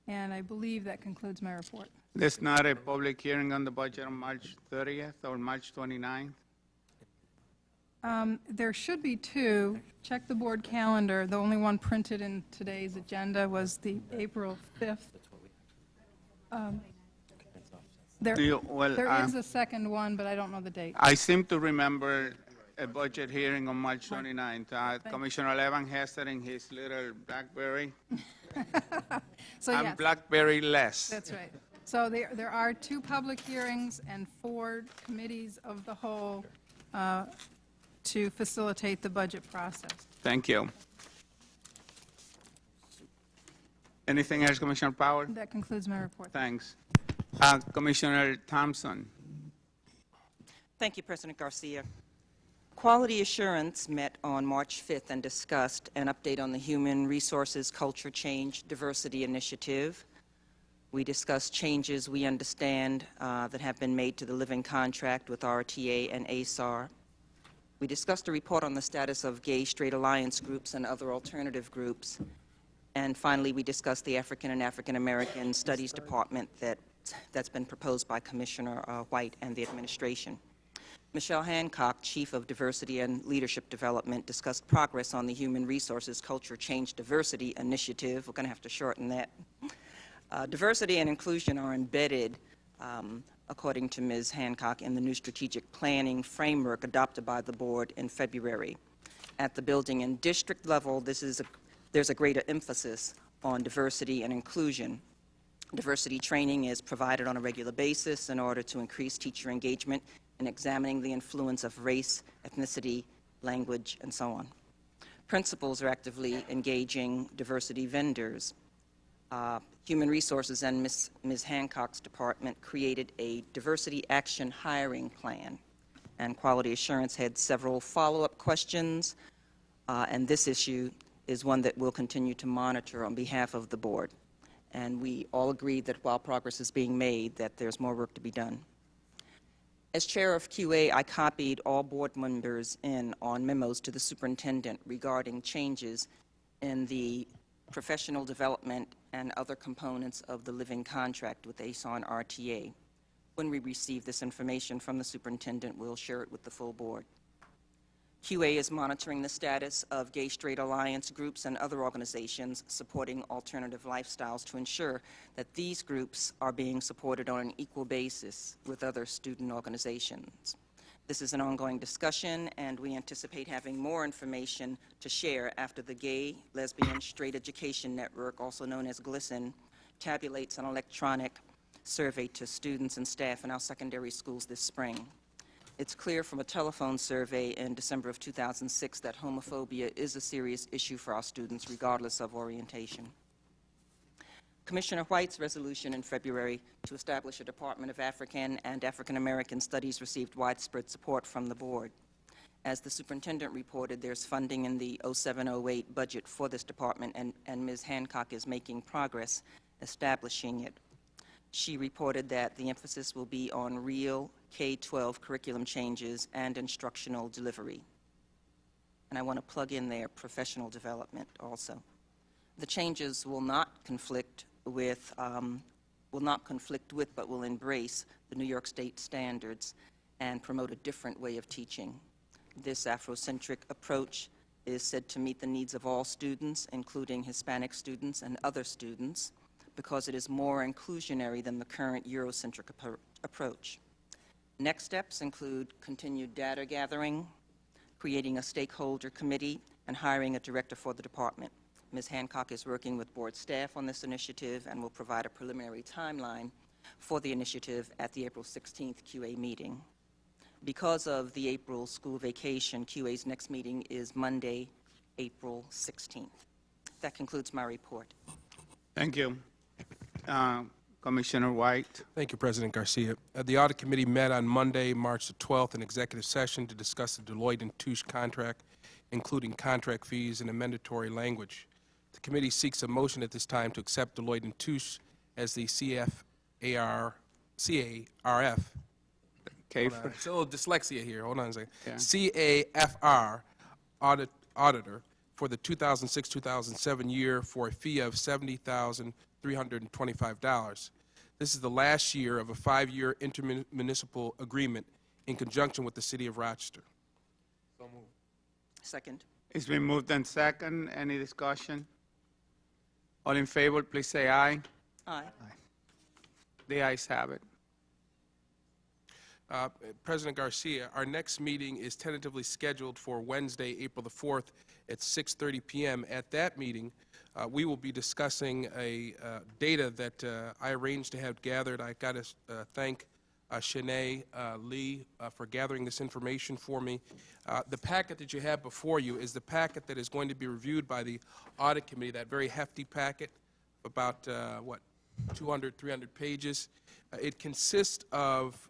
And I believe that concludes my report. There's not a public hearing on the budget on March 30th or March 29th? There should be two. Check the board calendar. The only one printed in today's agenda was the April 5th. There is a second one, but I don't know the date. I seem to remember a budget hearing on March 29th. Commissioner Levin has it in his little BlackBerry. So I'm yes, BlackBerry-less. that's right. So there are two public hearings and 4 committees of the whole to facilitate the budget process. Thank you. Anything else, Commissioner Powell? That concludes my report. Thanks. Commissioner Thompson. Thank you, President Garcia. Quality Assurance met on March 5th and discussed an update on the Human Resources Culture Change Diversity Initiative. We discussed changes we understand that have been made to the living contract with RTA and ASAR. We discussed a report on the status of gay, straight alliance groups and other alternative groups. And finally, we discussed the African and African American Studies Department that's been proposed by Commissioner White and the administration. Michelle Hancock, Chief of Diversity and Leadership Development, discussed progress on the Human Resources Culture Change Diversity Initiative. We're going to have to shorten that. Diversity and inclusion are embedded, according to Ms. Hancock, in the new strategic planning framework adopted by the board in February. At the building and district level, there's a greater emphasis on diversity and inclusion. Diversity training is provided on a regular basis in order to increase teacher engagement in examining the influence of race, ethnicity, language, and so on. Principals are actively engaging diversity vendors. Human Resources and Ms. Hancock's department created a diversity action hiring plan, and Quality Assurance had several follow-up questions, and this issue is one that we'll continue to monitor on behalf of the board. And we all agree that while progress is being made, that there's more work to be done. As chair of QA, I copied all board members in on memos to the superintendent regarding changes in the professional development and other components of the living contract with ASON RTA. When we receive this information from the superintendent, we'll share it with the full board. QA is monitoring the status of Gay Straight Alliance groups and other organizations supporting alternative lifestyles to ensure that these groups are being supported on an equal basis with other student organizations. This is an ongoing discussion, and we anticipate having more information to share after the Gay, Lesbian, Straight Education Network, also known as GLSEN, tabulates an electronic survey to students and staff in our secondary schools this spring. It's clear from a telephone survey in December of 2006 that homophobia is a serious issue for our students, regardless of orientation. Commissioner White's resolution in February to establish a Department of African and African American Studies received widespread support from the board. As the superintendent reported, there's funding in the 07-08 budget for this department, and Ms. Hancock is making progress establishing it. She reported that the emphasis will be on real K-12 curriculum changes and instructional delivery. And I want to plug in there professional development also. The changes will not conflict with, but will embrace the New York State standards and promote a different way of teaching. This Afrocentric approach is said to meet the needs of all students, including Hispanic students and other students, because it is more inclusionary than the current Eurocentric approach. Next steps include continued data gathering, creating a stakeholder committee, and hiring a director for the department. Ms. Hancock is working with board staff on this initiative and will provide a preliminary timeline for the initiative at the April 16th QA meeting. Because of the April school vacation, QA's next meeting is Monday, April 16th. That concludes my report. Thank you. Commissioner White. Thank you, President Garcia. The Audit Committee met on Monday, March the 12th, in executive session to discuss the Deloitte & Touche contract, including contract fees and amendatory language. The committee seeks a motion at this time to accept Deloitte & Touche as the CARF. Okay. It's a little dyslexia here. Hold on a second. Yeah. CAFR auditor for the 2006-2007 year for a fee of $70,325. This is the last year of a 5-year intermunicipal agreement in conjunction with the City of Rochester. So moved. Second. It's been moved and second. Any discussion? All in favor, please say aye. Aye. The ayes have it. President Garcia, our next meeting is tentatively scheduled for Wednesday, April the 4th at 6:30 p.m. At that meeting, we will be discussing data that I arranged to have gathered. I got to thank Shanae Lee for gathering this information for me. The packet that you have before you is the packet that is going to be reviewed by the Audit Committee, that very hefty packet, about, 200, 300 pages. It consists of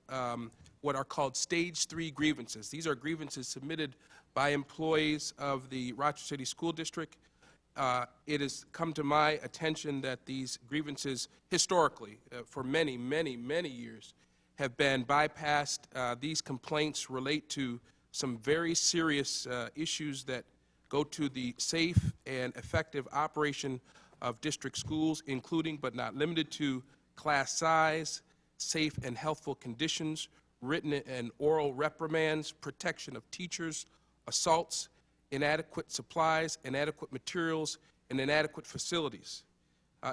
what are called Stage 3 grievances. These are grievances submitted by employees of the Rochester City School District. It has come to my attention that these grievances, historically, for many, many, many years, have been bypassed. These complaints relate to some very serious issues that go to the safe and effective operation of district schools, including but not limited to class size, safe and healthful conditions, written and oral reprimands, protection of teachers, assaults, inadequate supplies, inadequate materials, and inadequate facilities.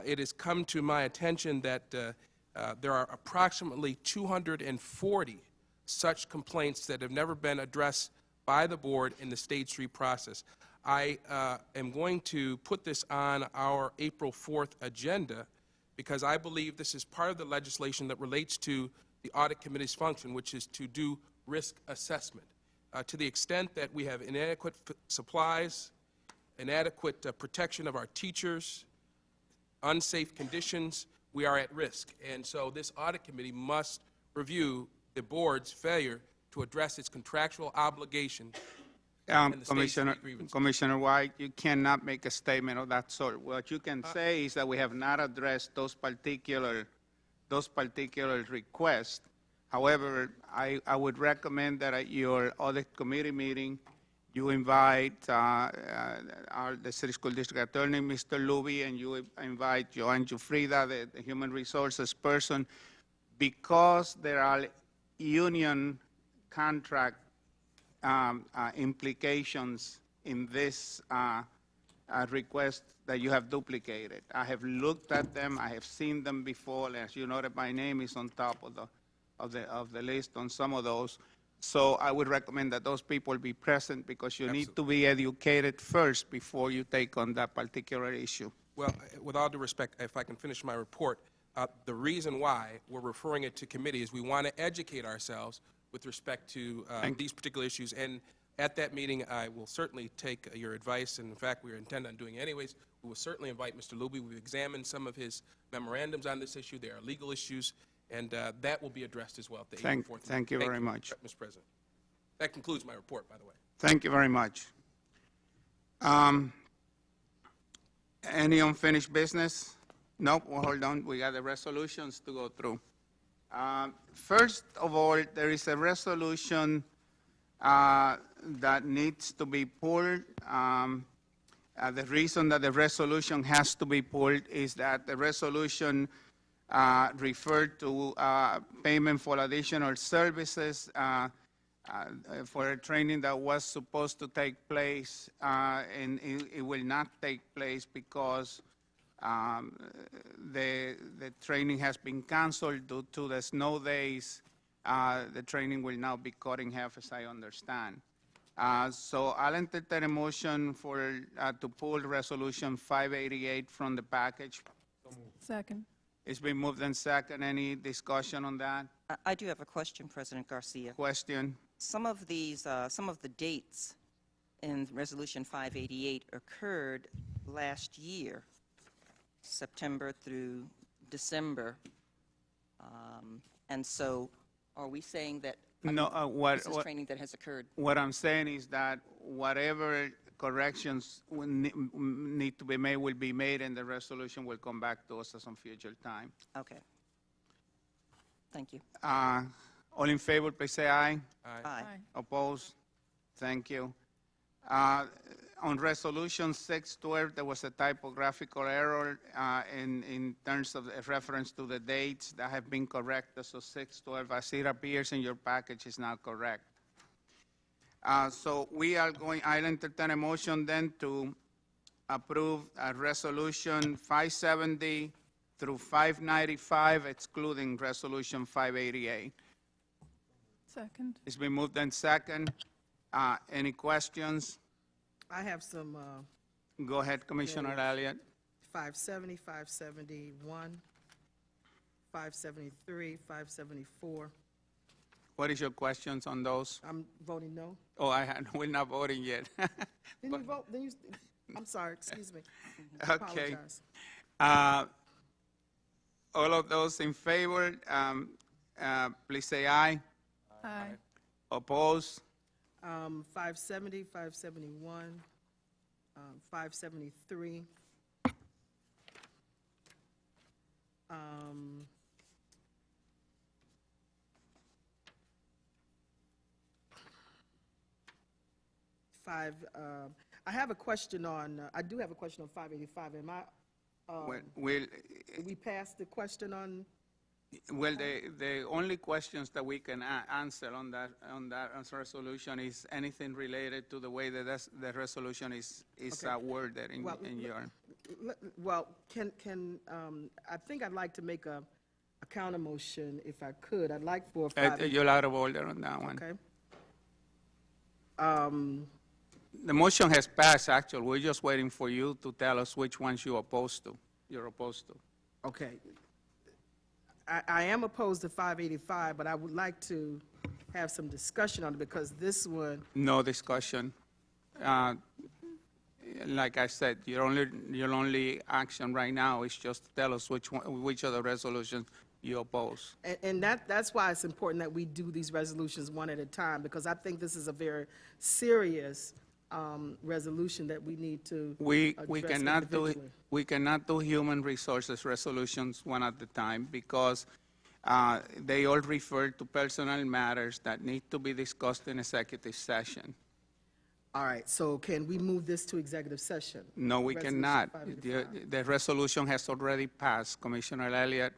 It has come to my attention that there are approximately 240 such complaints that have never been addressed by the board in the Stage 3 process. I am going to put this on our April 4th agenda because I believe this is part of the legislation that relates to the Audit Committee's function, which is to do risk assessment. To the extent that we have inadequate supplies, inadequate protection of our teachers, unsafe conditions, we are at risk. And so this audit committee must review the board's failure to address its contractual obligation and the state's three grievances. Commissioner White, you cannot make a statement of that sort. What you can say is that we have not addressed those particular requests. However, I would recommend that at your audit committee meeting, you invite the City School District Attorney, Mr. Luby, and you invite Joanne Jufrida, the human resources person, because there are union contract implications in this request that you have duplicated. I have looked at them. I have seen them before. As you noted, my name is on top of the list on some of those. So I would recommend that those people be present because you need to be educated first before you take on that particular issue. Well, with all due respect, if I can finish my report, the reason why we're referring it to committee is we want to educate ourselves with respect to these particular issues. And at that meeting, I will certainly take your advice, and in fact, we intend on doing it anyways. We will certainly invite Mr. Luby. We've examined some of his memorandums on this issue. They are legal issues, and that will be addressed as well at the April 4th meeting. Thank you very much. Mr. President. That concludes my report, by the way. Thank you very much. Any unfinished business? Nope, well, hold on. We got the resolutions to go through. First of all, there is a resolution that needs to be pulled. The reason that the resolution has to be pulled is that the resolution referred to payment for additional services for a training that was supposed to take place, and it will not take place because the training has been canceled due to the snow days. The training will now be cut in half, as I understand. So I'll entertain a motion for to pull Resolution 588 from the package. Second. It's been moved and second. Any discussion on that? I do have a question, President Garcia. Question? Some of the dates in Resolution 588 occurred last year, September through December. And so are we saying that this is training that has occurred? What I'm saying is that whatever corrections need to be made will be made, and the resolution will come back to us at some future time. Okay. Thank you. All in favor, please say aye. Aye. Opposed? Thank you. On Resolution 612, there was a typographical error in terms of the reference to the dates that have been corrected. So 612, as it appears in your package, is now correct. So we are going, I'll entertain a motion then to approve Resolution 570 through 595, excluding Resolution 588. Second. It's been moved and second. Any questions? I have some Go ahead, Commissioner Elliott. 570, 571, 573, 574. What is your questions on those? I'm voting no. Oh, we're not voting yet. Didn't you vote? I'm sorry, excuse me. Okay. Apologize. All of those in favor, please say aye. Aye. Opposed? 570, 571, 573. I have a question on, I do have a question on 585. Am I, we passed the question on? Well, the only questions that we can answer on that resolution is anything related to the way that the resolution is Okay. worded in your. Well, I think I'd like to make a counter motion if I could. I'd like for You're out of order on that one. Okay. The motion has passed, actually. We're just waiting for you to tell us which ones you're opposed to. Okay. I am opposed to 585, but I would like to have some discussion on it because this one, No discussion. like I said, your only action right now is just to tell us which of the resolutions you oppose. And that's why it's important that we do these resolutions one at a time, because I think this is a very serious resolution that we need to We address cannot do human resources resolutions one at a time because they all refer to personal matters that need to be discussed in executive session. All right, so can we move this to executive session? No, we Resolution cannot. 585. The resolution has already passed, Commissioner Elliott.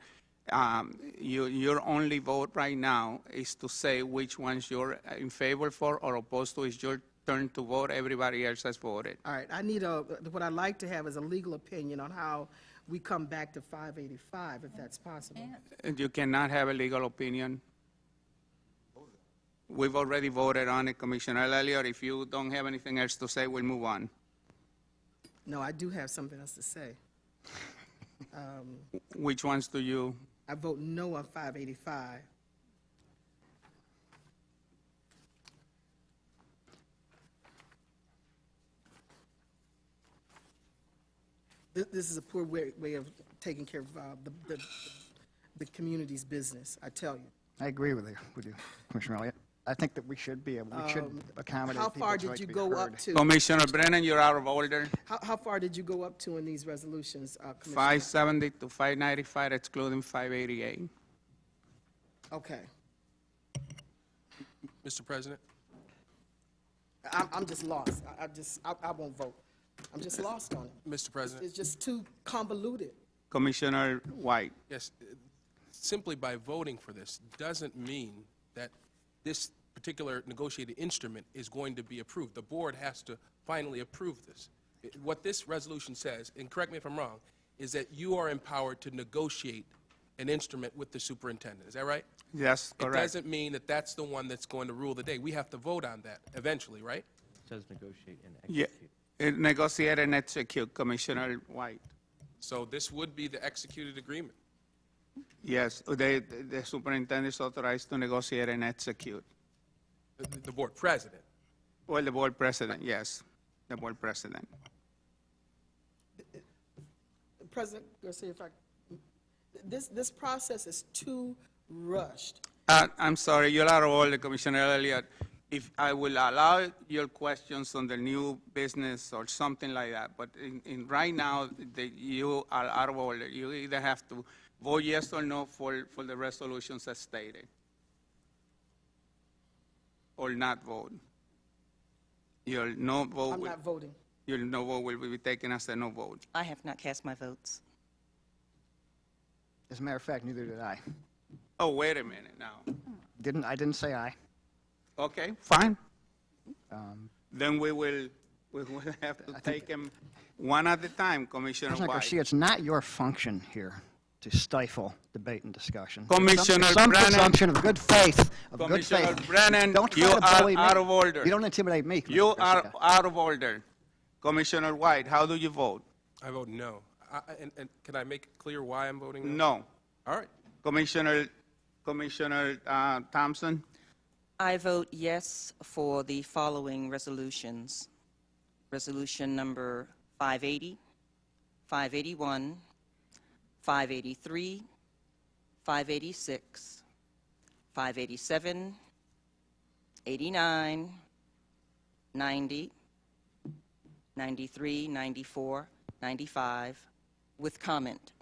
Your only vote right now is to say which ones you're in favor for or opposed to. It's your turn to vote. Everybody else has voted. All right, what I'd like to have is a legal opinion on how we come back to 585, if that's possible. You cannot have a legal opinion. We've already voted on it, Commissioner Elliott. If you don't have anything else to say, we'll move on. No, I do have something else to say. Which ones do you? I vote no on 585. This is a poor way of taking care of the community's business, I tell you. I agree with you, Commissioner Elliott. I think that we should accommodate How people's far right did to you be go heard. up to? Commissioner Brennan, you're out of order. How far did you go up to in these resolutions, Commissioner? 570 to 595, excluding 588. Okay. Mr. President? I'm just lost. I won't vote. I'm just lost on it. Mr. President? It's just too convoluted. Commissioner White. Yes, simply by voting for this doesn't mean that this particular negotiated instrument is going to be approved. The board has to finally approve this. What this resolution says, and correct me if I'm wrong, is that you are empowered to negotiate an instrument with the superintendent. Is that right? Yes, correct. It doesn't mean that that's the one that's going to rule the day. We have to vote on that eventually, right? It says negotiate and Yeah, execute. negotiate and execute, Commissioner White. So this would be the executed agreement. Yes, the superintendent is authorized to negotiate and execute. The board president. Well, the board president, yes, the board president. President Garcia, if I, this process is too rushed. I'm sorry, you're out of order, Commissioner Elliott. If I will allow your questions on the new business or something like that, but in right now, you are out of order. You either have to vote yes or no for the resolutions as stated, or not vote. Your no vote. I'm not voting. Your no vote will be taken as a no vote. I have not cast my votes. As a matter of fact, neither did I. Oh, wait a minute now. I didn't say aye. Okay, fine. Then we will have to take them one at a time, Commissioner President White. Garcia, it's not your function here to stifle debate and discussion. Commissioner Some Brennan. presumption of good faith, Commissioner Brennan, Don't try you to bully are me. out of order. You don't intimidate me, You Commissioner are Garcia. out of order. Commissioner White, how do you vote? I vote no. And can I make it clear why I'm voting no? No. All right. Commissioner Thompson? I vote yes for the following resolutions. Resolution number 580, 581, 583, 586, 587, 89, 90, 93, 94, 95, with comment,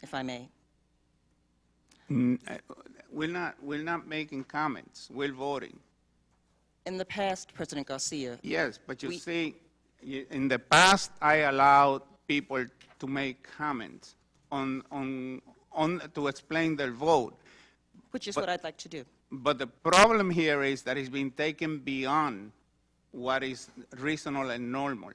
if I may. We're not making comments. We're voting. In the past, President Garcia, Yes, but you We- see, in the past, I allowed people to make comments to explain their vote. which is But- what I'd like to do. But the problem here is that it's been taken beyond what is reasonable and normal.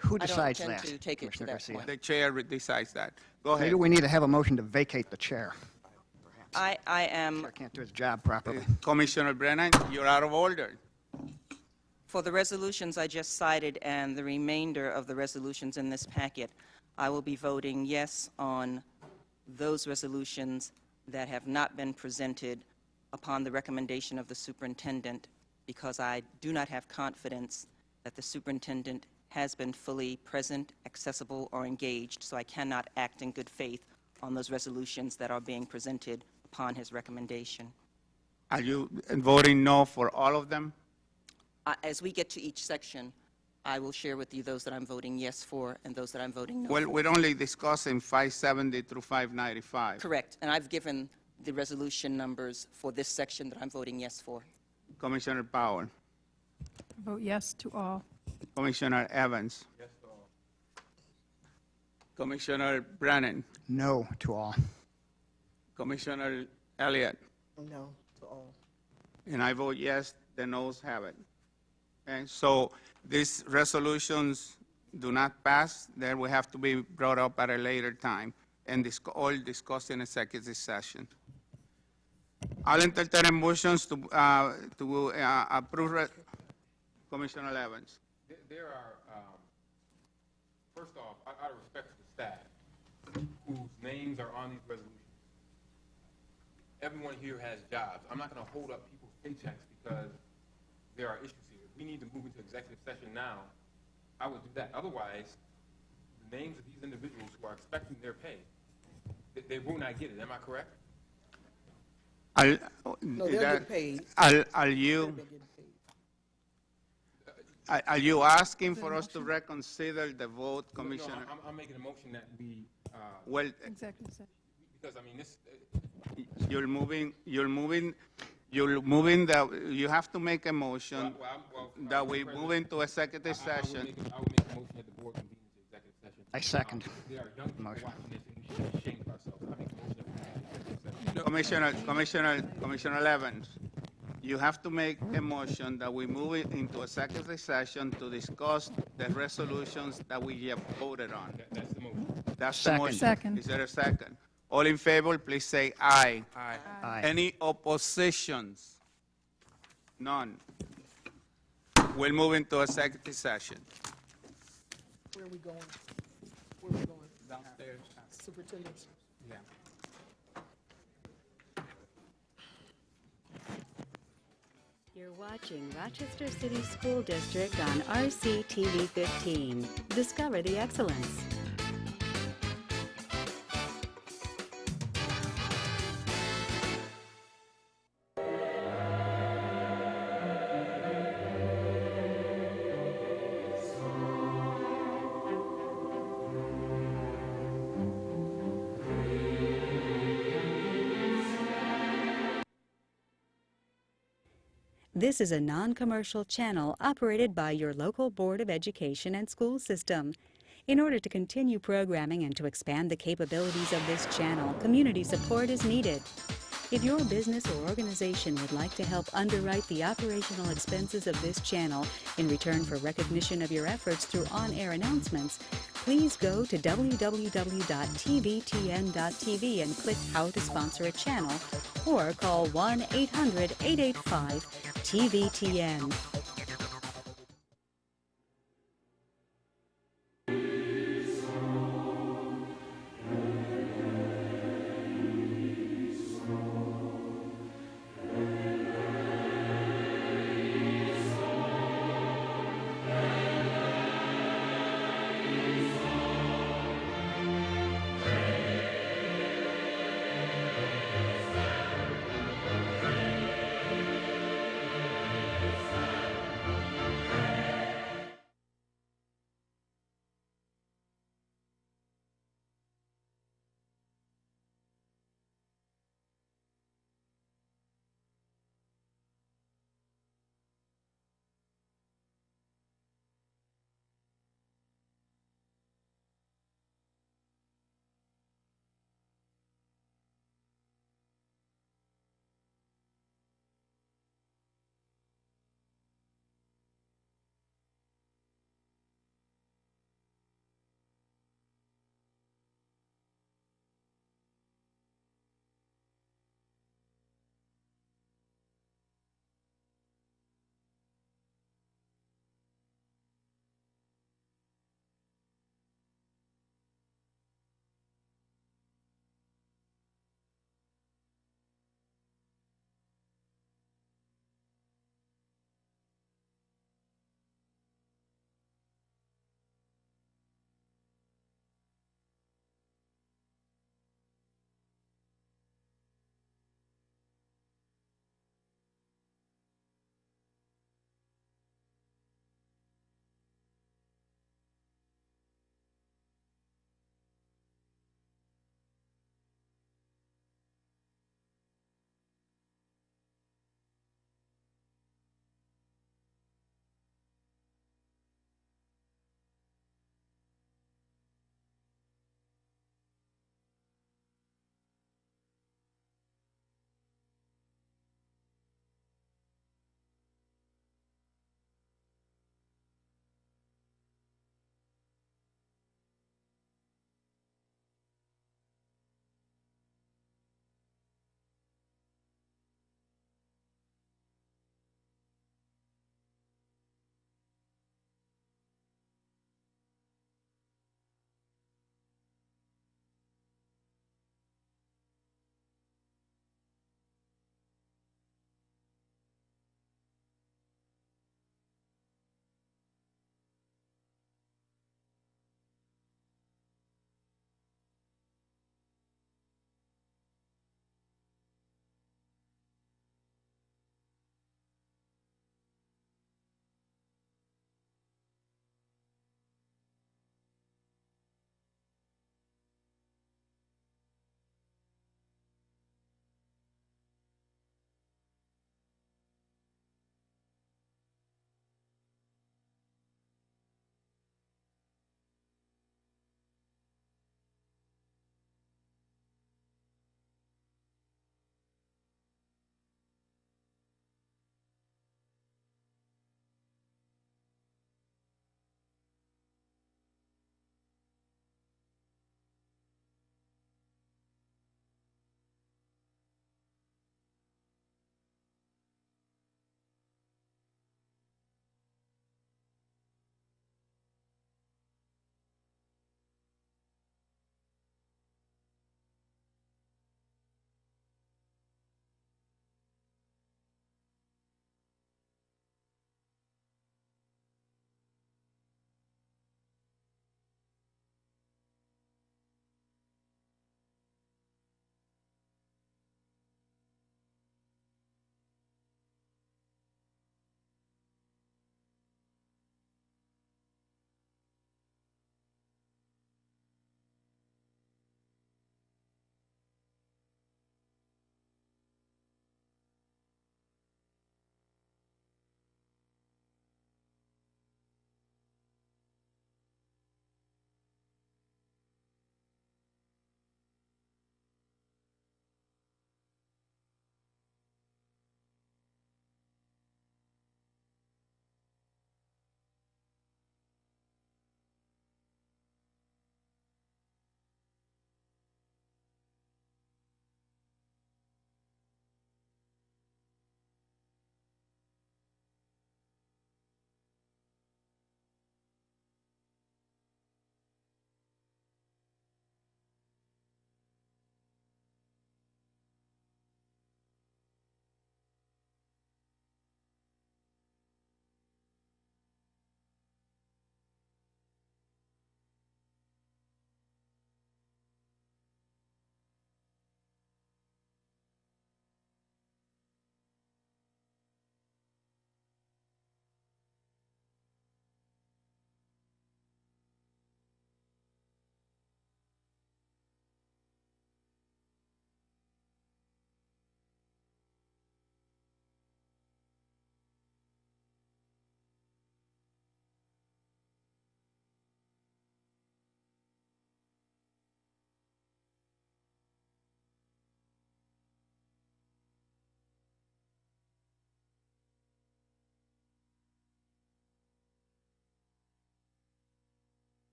Who I don't decides intend that, to take it to Commissioner that Garcia? point. The chair decides that. Go ahead. Maybe we need to have a motion to vacate the chair. I am Chair can't do his job properly. Commissioner Brennan, you're out of order. For the resolutions I just cited and the remainder of the resolutions in this packet, I will be voting yes on those resolutions that have not been presented upon the recommendation of the superintendent, because I do not have confidence that the superintendent has been fully present, accessible, or engaged, so I cannot act in good faith on those resolutions that are being presented upon his recommendation. Are you voting no for all of them? As we get to each section, I will share with you those that I'm voting yes for and those that I'm voting no Well, for. we're only discussing 570 through 595. Correct, and I've given the resolution numbers for this section that I'm voting yes for. Commissioner Power, Vote yes to all. Commissioner Evans, Yes to all. Commissioner Brennan, No to all. Commissioner Elliott, No to all. and I vote yes, the noes have it. And so these resolutions do not pass, they will have to be brought up at a later time and all discussed in executive session. I'll entertain motions to approve. Commissioner Evans. There are, first off, out of respect to the staff, whose names are on these resolutions, everyone here has jobs. I'm not going to hold up people's paychecks because there are issues here. If we need to move into executive session now, I would do that. Otherwise, the names of these individuals who are expecting their pay, they will not get it. Am I correct? No, they'll get paid. Are you asking for us to reconsider the vote, Commissioner? No, I'm making a motion that we, Well, Executive session. because, I mean, this, you're moving you have to make a motion that we move into executive session. I would make a motion that the board convenes the executive session. I second. There are young people Motion. watching this, and we should be ashamed of ourselves. I make a motion that we convene executive session. Commissioner Evans, you have to make a motion that we move it into executive session to discuss the resolutions that we have voted on. That's the motion. That's the Second. motion. Second. Is there a second? All in favor, please say aye. Aye. Aye. Any oppositions? None. We'll move into executive session. Where are we going? Where are we going? Downstairs. Superintendent? Yeah. You're watching Rochester City School District on RCTV 15. Discover the excellence. This is a non-commercial channel operated by your local Board of Education and School System. In order to continue programming and to expand the capabilities of this channel, community support is needed. If your business or organization would like to help underwrite the operational expenses of this channel in return for recognition of your efforts through on-air announcements, please go to www.tvtn.tv and click How to Sponsor a Channel or call 1-800-885-TVTN.